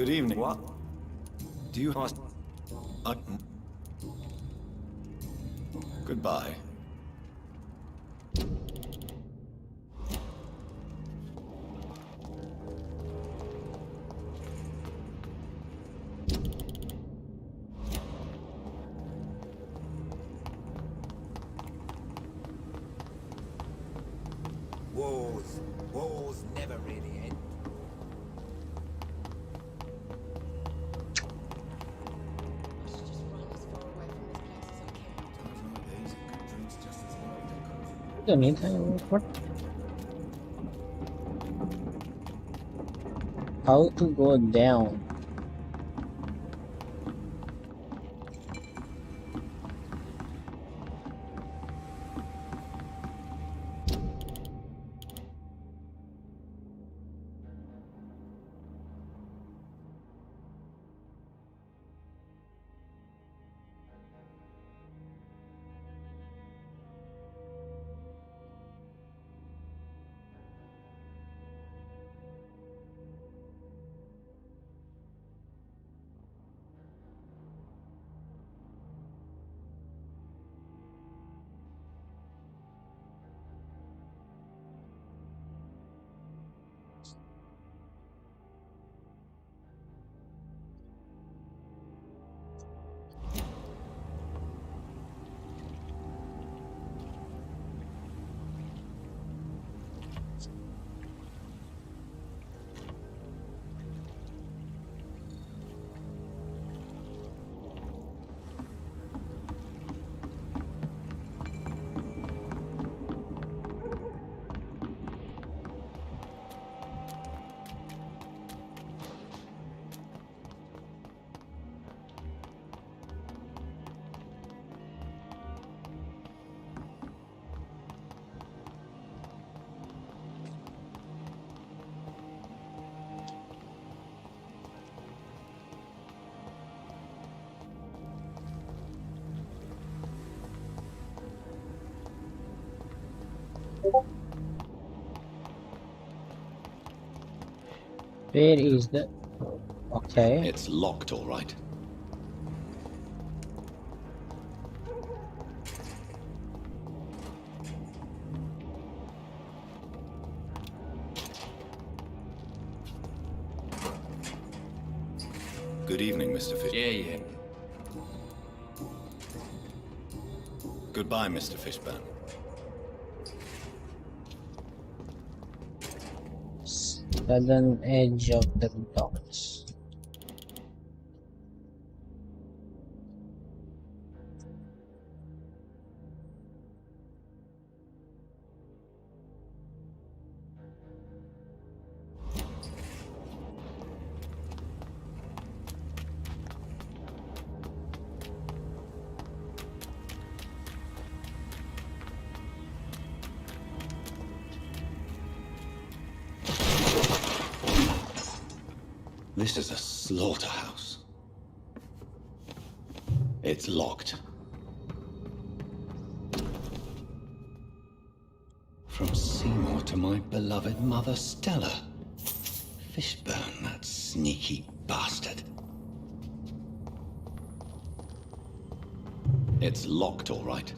Good evening. What? Do you... Goodbye. Wars never really end. Don't need what? How to go down? Where is the... Okay. It's locked, all right. Good evening, Mr. Fish. Yeah. Goodbye, Mr. Fishburne. Southern edge of the docks. This is a slaughterhouse. It's locked. From Seymour to my beloved mother Stella. Fishburne, that sneaky bastard. It's locked, all right.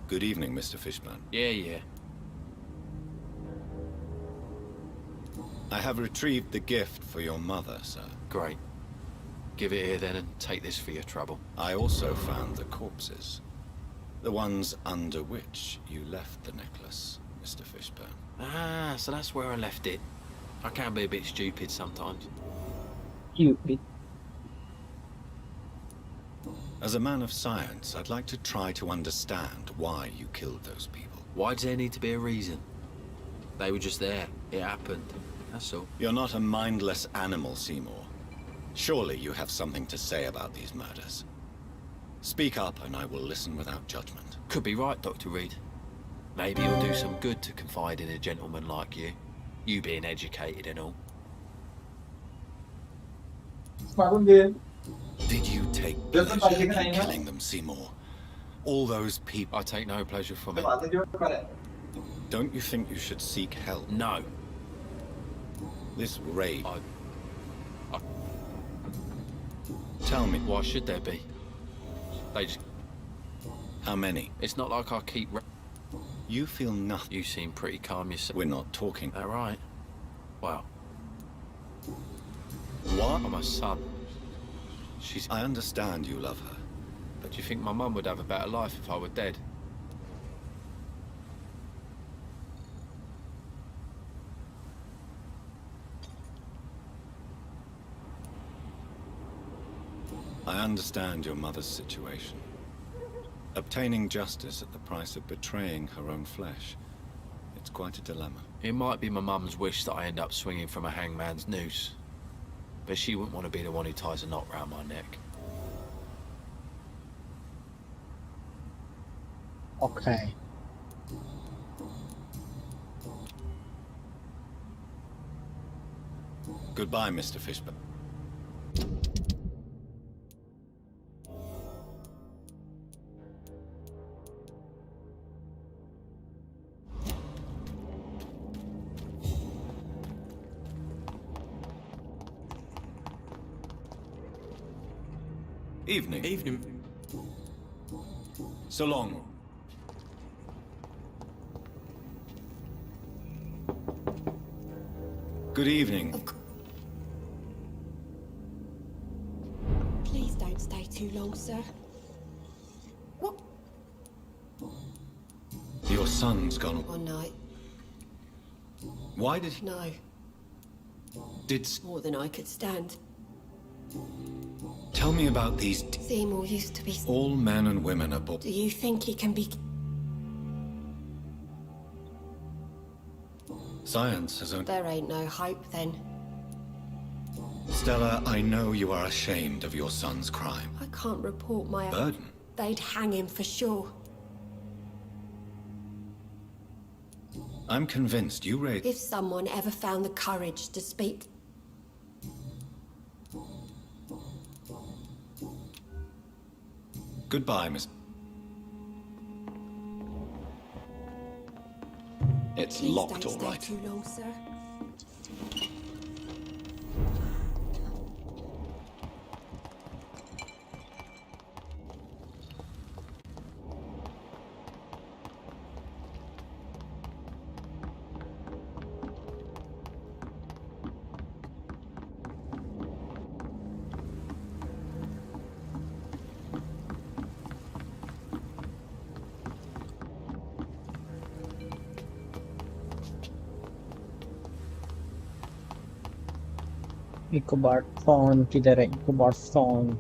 Good evening, Mr. Fishburne. Yeah. I have retrieved the gift for your mother, sir. Great. Give it here then and take this for your trouble. I also found the corpses. The ones under which you left the necklace, Mr. Fishburne. Ah, so that's where I left it. I can be a bit stupid sometimes. Stupid. As a man of science, I'd like to try to understand why you killed those people. Why does there need to be a reason? They were just there. It happened. That's all. You're not a mindless animal, Seymour. Surely you have something to say about these murders. Speak up and I will listen without judgment. Could be right, Dr. Reid. Maybe it'll do some good to confide in a gentleman like you. You being educated and all. Did you take pleasure in killing them, Seymour? All those people... I take no pleasure from it. Don't you think you should seek help? No. This Reid... Tell me. Why should there be? They just... How many? It's not like I keep... You feel nothing. You seem pretty calm yourself. We're not talking. All right. Well. What? I'm my son. I understand you love her. But do you think my mum would have a better life if I were dead? I understand your mother's situation. Obtaining justice at the price of betraying her own flesh. It's quite a dilemma. It might be my mum's wish that I end up swinging from a hangman's noose. But she wouldn't want to be the one who ties a knot round my neck. Okay. Goodbye, Mr. Fishburne. Evening. Evening. So long. Good evening. Please don't stay too long, sir. What? Your son's gone. One night. Why did he? No. Did... More than I could stand. Tell me about these... Seymour used to be... All men and women are born... Do you think he can be... Science has only... There ain't no hope, then. Stella, I know you are ashamed of your son's crime. I can't report my... Burden? They'd hang him for sure. I'm convinced you raised... If someone ever found the courage to speak... Goodbye, Miss... It's Please locked, don't all stay right. too long, sir. इकोबार phone किधर है इकोबार phone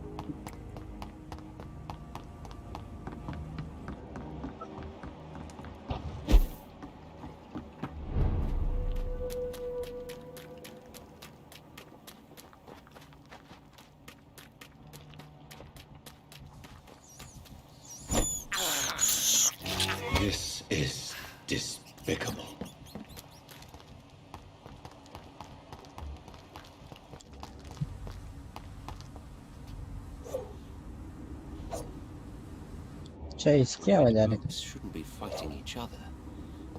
This is despicable. इसकी वजह Groups shouldn't be fighting each other.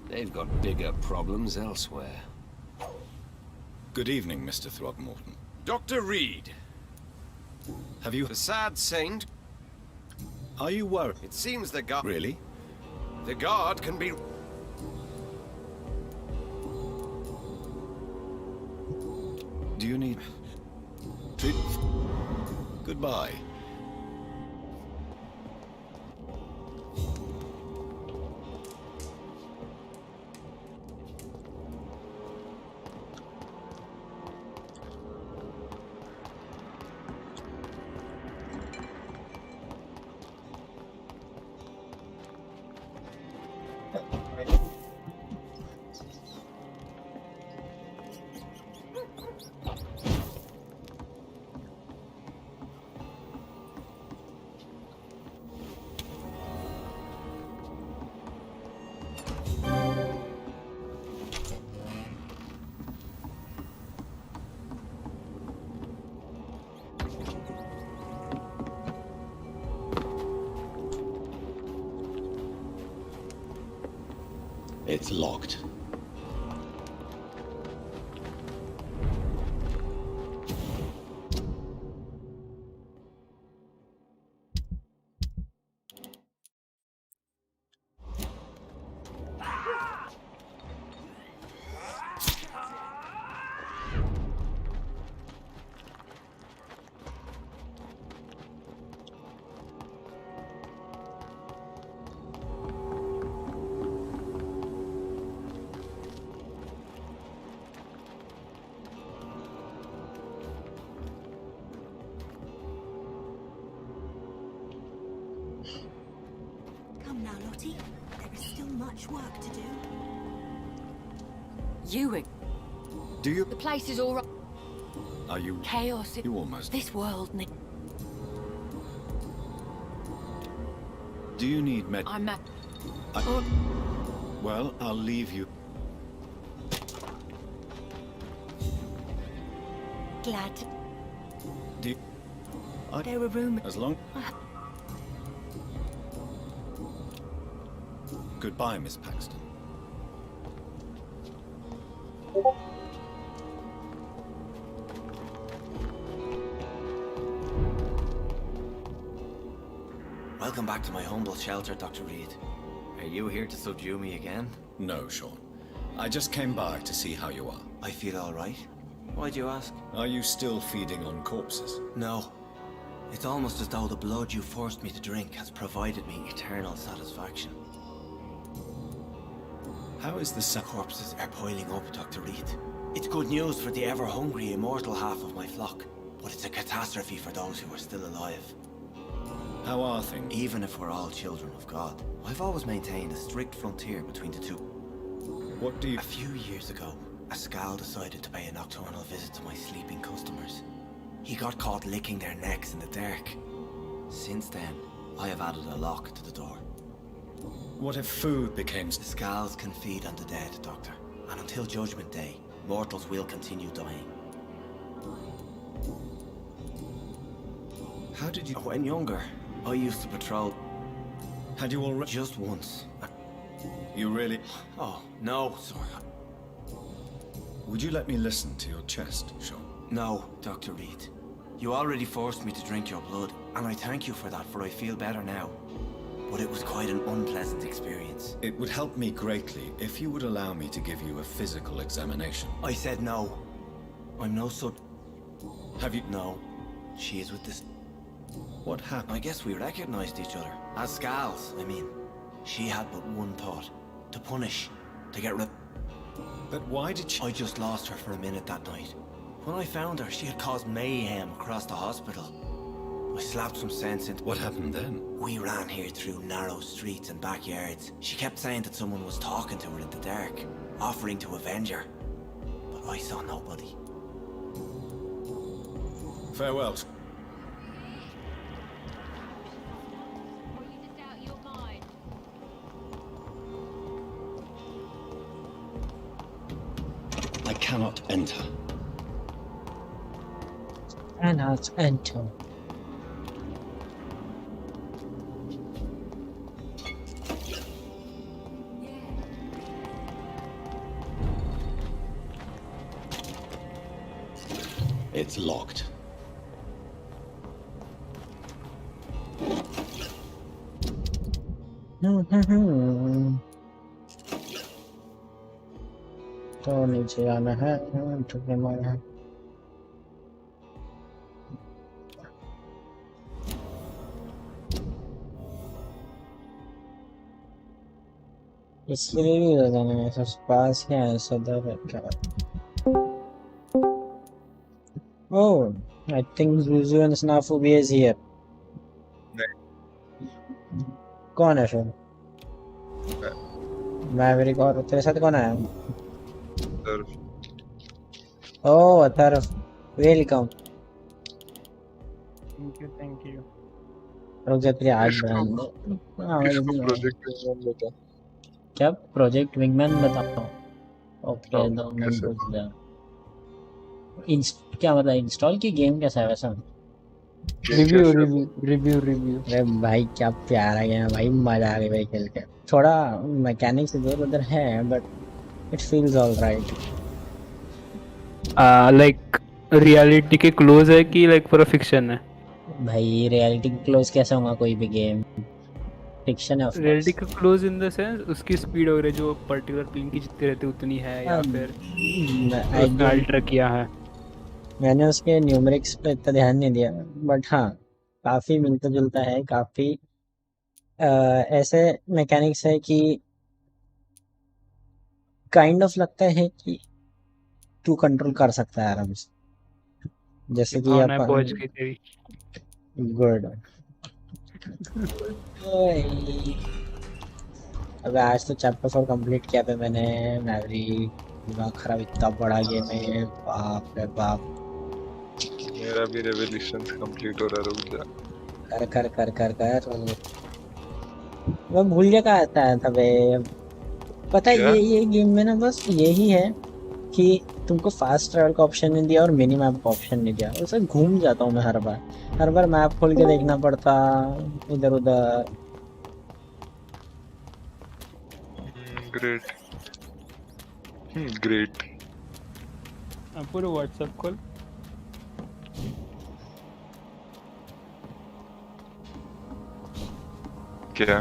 They've got bigger problems elsewhere. Good evening, Mr. Throgmorton. Dr. Reid. Have you... The sad saint. Are you worried? It seems the guard... Really? The guard can be... Do you need... Goodbye. It's locked. Come now, Lottie. There is still much work to do. Do you? The place is all right. Are you? Chaos. You almost. This world needs. Do you need I'm at. Well, I'll leave you. Glad to... Do you... There were rumors... As long... Goodbye, Miss Paxton. Welcome back to my humble shelter, Dr. Reid. Are you here to subdue me again? No, Sean. I just came by to see how you are. I feel all right. Why'd you ask? Are you still feeding on corpses? No. It's almost as though the blood you forced me to drink has provided me eternal satisfaction. How is the corpses are piling up, Dr. Reid. It's good news for the ever-hungry, immortal half of my flock, but it's a catastrophe for those who are still alive. How are things? Even if we're all children of God, I've always maintained a strict frontier between the two. What do you... A few years ago, a skal decided to pay a nocturnal visit to my sleeping customers. He got caught licking their necks in the dark. Since then, I have added a lock to the door. What if food became... The skals can feed on the dead, Doctor. And until Judgment Day, mortals will continue dying. How did you... When younger, I used to patrol... Had you already... Just once. You really... Oh, no, sir. Would you let me listen to your chest, Sean? No, Dr. Reid. You already forced me to drink your blood, and I thank you for that, for I feel better now. But it was quite an unpleasant experience. It would help me greatly if you would allow me to give you a physical examination. I said no. I'm no such... Have you... No. She is with this... What happened? I guess we recognized each other. As skals, I mean. She had but one thought. To punish. To get rid... But why did she... I just lost her for a minute that night. When I found her, she had caused mayhem across the hospital. I slapped some sense into... What happened then? We ran here through narrow streets and backyards. She kept saying that someone was talking to her in the dark, offering to avenge her. But I saw nobody. Farewell. I cannot enter. Cannot enter. It's locked. तो नीचे आना है ठुके मारना है इसलिए भी लगाना है सब पास ही है सदर क्या Oh, I think ZOOZOO and Snafu is here. कौन है फिर? मैवरिक और तेरे साथ कौन आया? Oh, Atharva, welcome. Thank you. रुक जा तेरी आग बंद. प्रोजेक्ट विंगमैन बता. क्या प्रोजेक्ट विंगमैन बताओ? ओके दो मिनट रुक जा. क्या मतलब इंस्टॉल की गेम कैसा है वैसा? रिव्यू। अरे भाई क्या प्यारा गेम है भाई, मजा आ गया भाई खेल के। थोड़ा मैकेनिक्स इधर उधर है but it feels alright. Like reality के क्लोज है कि लाइक पूरा फिक्शन है? भाई रियलिटी क्लोज कैसे होगा कोई भी गेम, फिक्शन है ऑफ रियलिटी कोर्स। का क्लोज इन द सेंस उसकी स्पीड वगैरह जो पर्टिकुलर प्लेन की जितनी रहती है उतनी है, या फिर उसने अल्ट्रा किया है? मैंने उसके न्यूमेरिक्स पे इतना ध्यान नहीं दिया बट हाँ काफी मिलता जुलता है, काफी ऐसे मैकेनिक्स है कि काइंड ऑफ लगता है कि तू कंट्रोल कर सकता है आराम से, जैसे कि भावनाएं अपन। पहुंच गई तेरी। गुड। अब आज तो चैप्टर 4 कंप्लीट किया था मैंने। मैवरिक दिमाग खराब, इतना बड़ा गेम है, बाप रे बाप। मेरा भी रेवोल्यूशंस कंप्लीट हो रहा, रुक जा। कर कर कर कर कर मैं भूल गया कहाँ आता था बे। पता है क्या? ये गेम में ना बस यही है कि तुमको फास्ट ट्रैवल का ऑप्शन नहीं दिया और मिनी मैप का ऑप्शन नहीं दिया, उससे घूम जाता हूँ मैं हर बार मैप खोल के देखना पड़ता इधर उधर। Great great. पूरा व्हाट्सएप कॉल। क्या?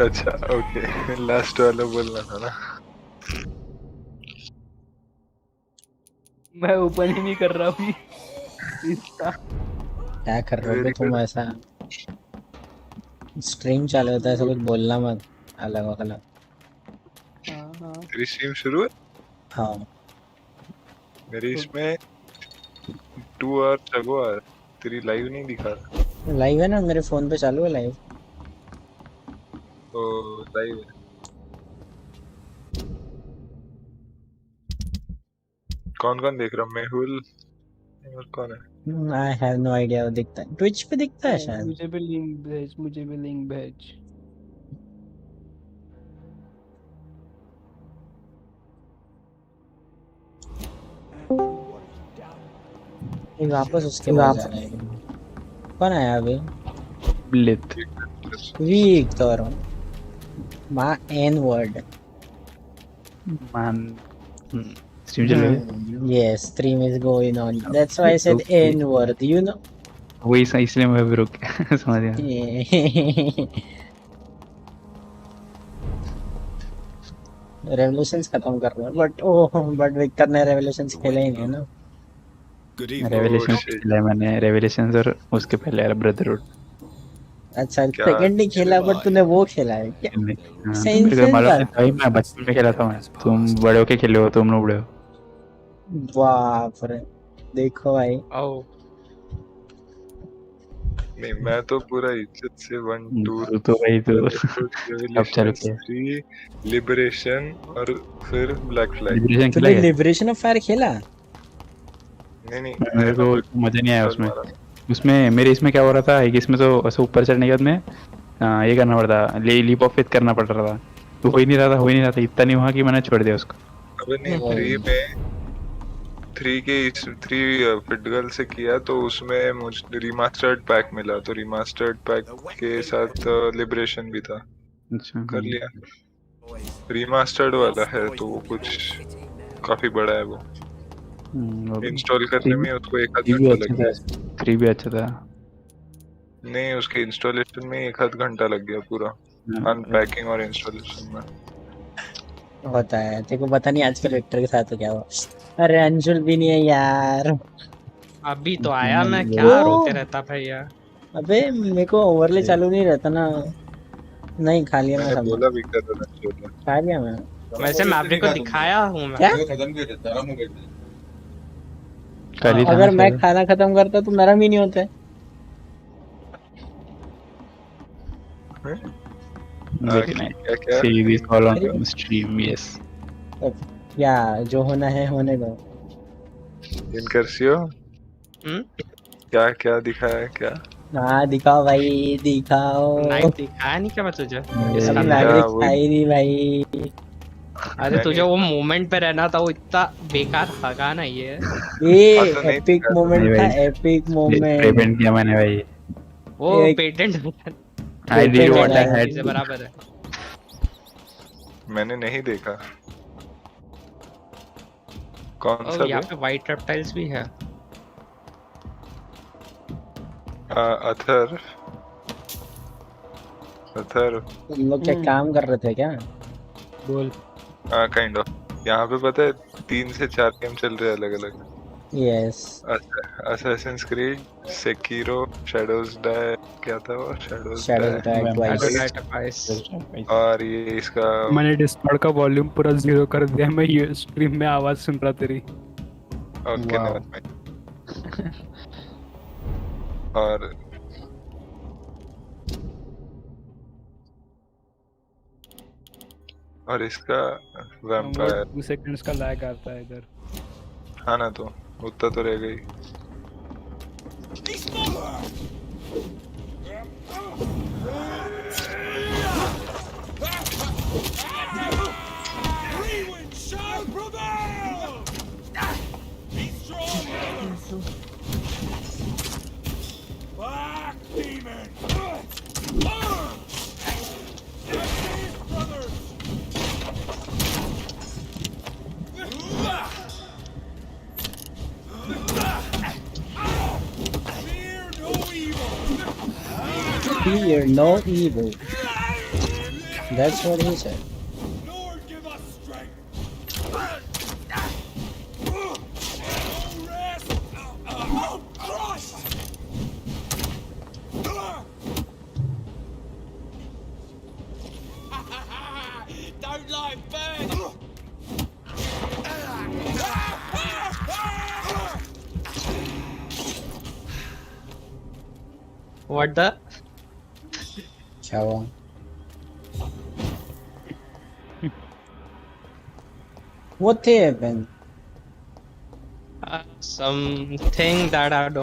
अच्छा ओके, लास्ट वाला बोलना था ना। मैं ओपन ही नहीं कर रहा अभी इसका। क्या कर रहे हो बे तुम? ऐसा स्ट्रीम चालू होता है, ऐसा कुछ बोलना मत अलग अलग। तेरी स्ट्रीम शुरू है? हाँ मेरी इसमें 2 आवर अगो आ, तेरी लाइव नहीं दिखा रहा। लाइव है ना, मेरे फोन पे चालू है लाइव। तो लाइव है। कौन कौन देख रहा? मेहुल और कौन है? I have no idea. वो दिखता है ट्विच पे, दिखता है शायद। मुझे भी लिंक भेज, मुझे भी लिंक भेज। वापस उसके बाद जाना है। कौन आया अभी? ब्लिथ विक्टर माँ एन वर्ड man. Stream चल रही है? Yes, stream is going on. That's why I said Okay. N word, you know. वही इसलिए मैं भी रुक गया समझ गया। रेवोल्यूशंस खत्म कर रहा है बट विक्टर ने रेवोल्यूशंस खेले ही नहीं ना। रेवलेशंस खेला है मैंने, रेवलेशंस और उसके पहले यार ब्रदरहुड। अच्छा सेकंड ही खेला बट तूने वो खेला है क्या? मेरे को मालूम है भाई, मैं बचपन में खेला था मैं। तुम बड़े होके खेले हो, तुम लोग बड़े हो। बाप रे, देखो भाई। नहीं मैं तो पूरा इज्जत से 1 2 तो भाई तो अब चल के 3 लिबरेशन और फिर ब्लैक फ्लैग। तूने लिबरेशन ऑफ फायर खेला? नहीं मेरे को मजा नहीं आया उसमें। उसमें मेरे इसमें क्या हो रहा था कि इसमें तो ऐसे ऊपर चढ़ने के बाद में ये करना पड़ता, लीप ऑफ फेथ करना पड़ रहा था, तो हो ही नहीं रहा था। इतना नहीं हुआ कि मैंने छोड़ दिया उसको। अबे नहीं 3 के 3 फिटगल से किया तो उसमें मुझे रिमास्टर्ड पैक मिला, तो रिमास्टर्ड पैक के साथ लिबरेशन भी था। अच्छा कर लिया। रिमास्टर्ड वाला है तो वो कुछ काफी बड़ा है वो। इंस्टॉल करने में उसको 1 आध घंटा लग गया। 3 भी अच्छा था। नहीं उसके इंस्टॉलेशन में 1 आध घंटा लग गया पूरा, अनपैकिंग और इंस्टॉलेशन में। होता है, तेरे को पता नहीं आजकल विक्टर के साथ तो क्या हुआ। अरे अंजुल भी नहीं है यार। अभी तो आया, मैं क्या रोते रहता भैया। अबे मेरे को ओवरले चालू नहीं रहता ना। नहीं खा लिया मैंने मैं, बोला विक्टर था, खा लिया मैं। वैसे मैवरिक को दिखाया हूँ मैं। क्या? अगर मैं खाना खत्म करता तो नरम ही नहीं होते। क्या जो होना है होने दो। इनकर्सियो क्या क्या दिखाया है क्या? हाँ दिखाओ भाई दिखाओ। नाइफ दिखाया नहीं क्या मैं तुझे? मैवरिक खाई नहीं भाई। अरे तुझे वो मोमेंट पे रहना था, वो इतना बेकार था ना ये। एपिक मोमेंट था, एपिक मोमेंट। पेमेंट किया मैंने भाई। वो patent I did what I had. से बराबर है। मैंने नहीं देखा। कौन सा? यहाँ पे वाइट रेप्टाइल्स भी है। अथर तुम लोग क्या काम कर रहे थे क्या? बोल। Kind of. यहाँ पे पता है 3 से 4 गेम चल रहे हैं अलग अलग। Yes. Assassin's Creed, Sekiro, Shadows Die, क्या था वो? Shadows Die Twice. और ये इसका मैंने डिस्कॉर्ड का वॉल्यूम पूरा 0 कर दिया, मैं ये स्ट्रीम में आवाज सुन रहा तेरी। ओके और इसका वैम्पायर 2 सेकंड्स का लैग आता है इधर। हाँ ना, तो उतना तो रह गई। Fear no evil. That's what he said. Don't like birds. What the? Ciao. What happened? Something that I don't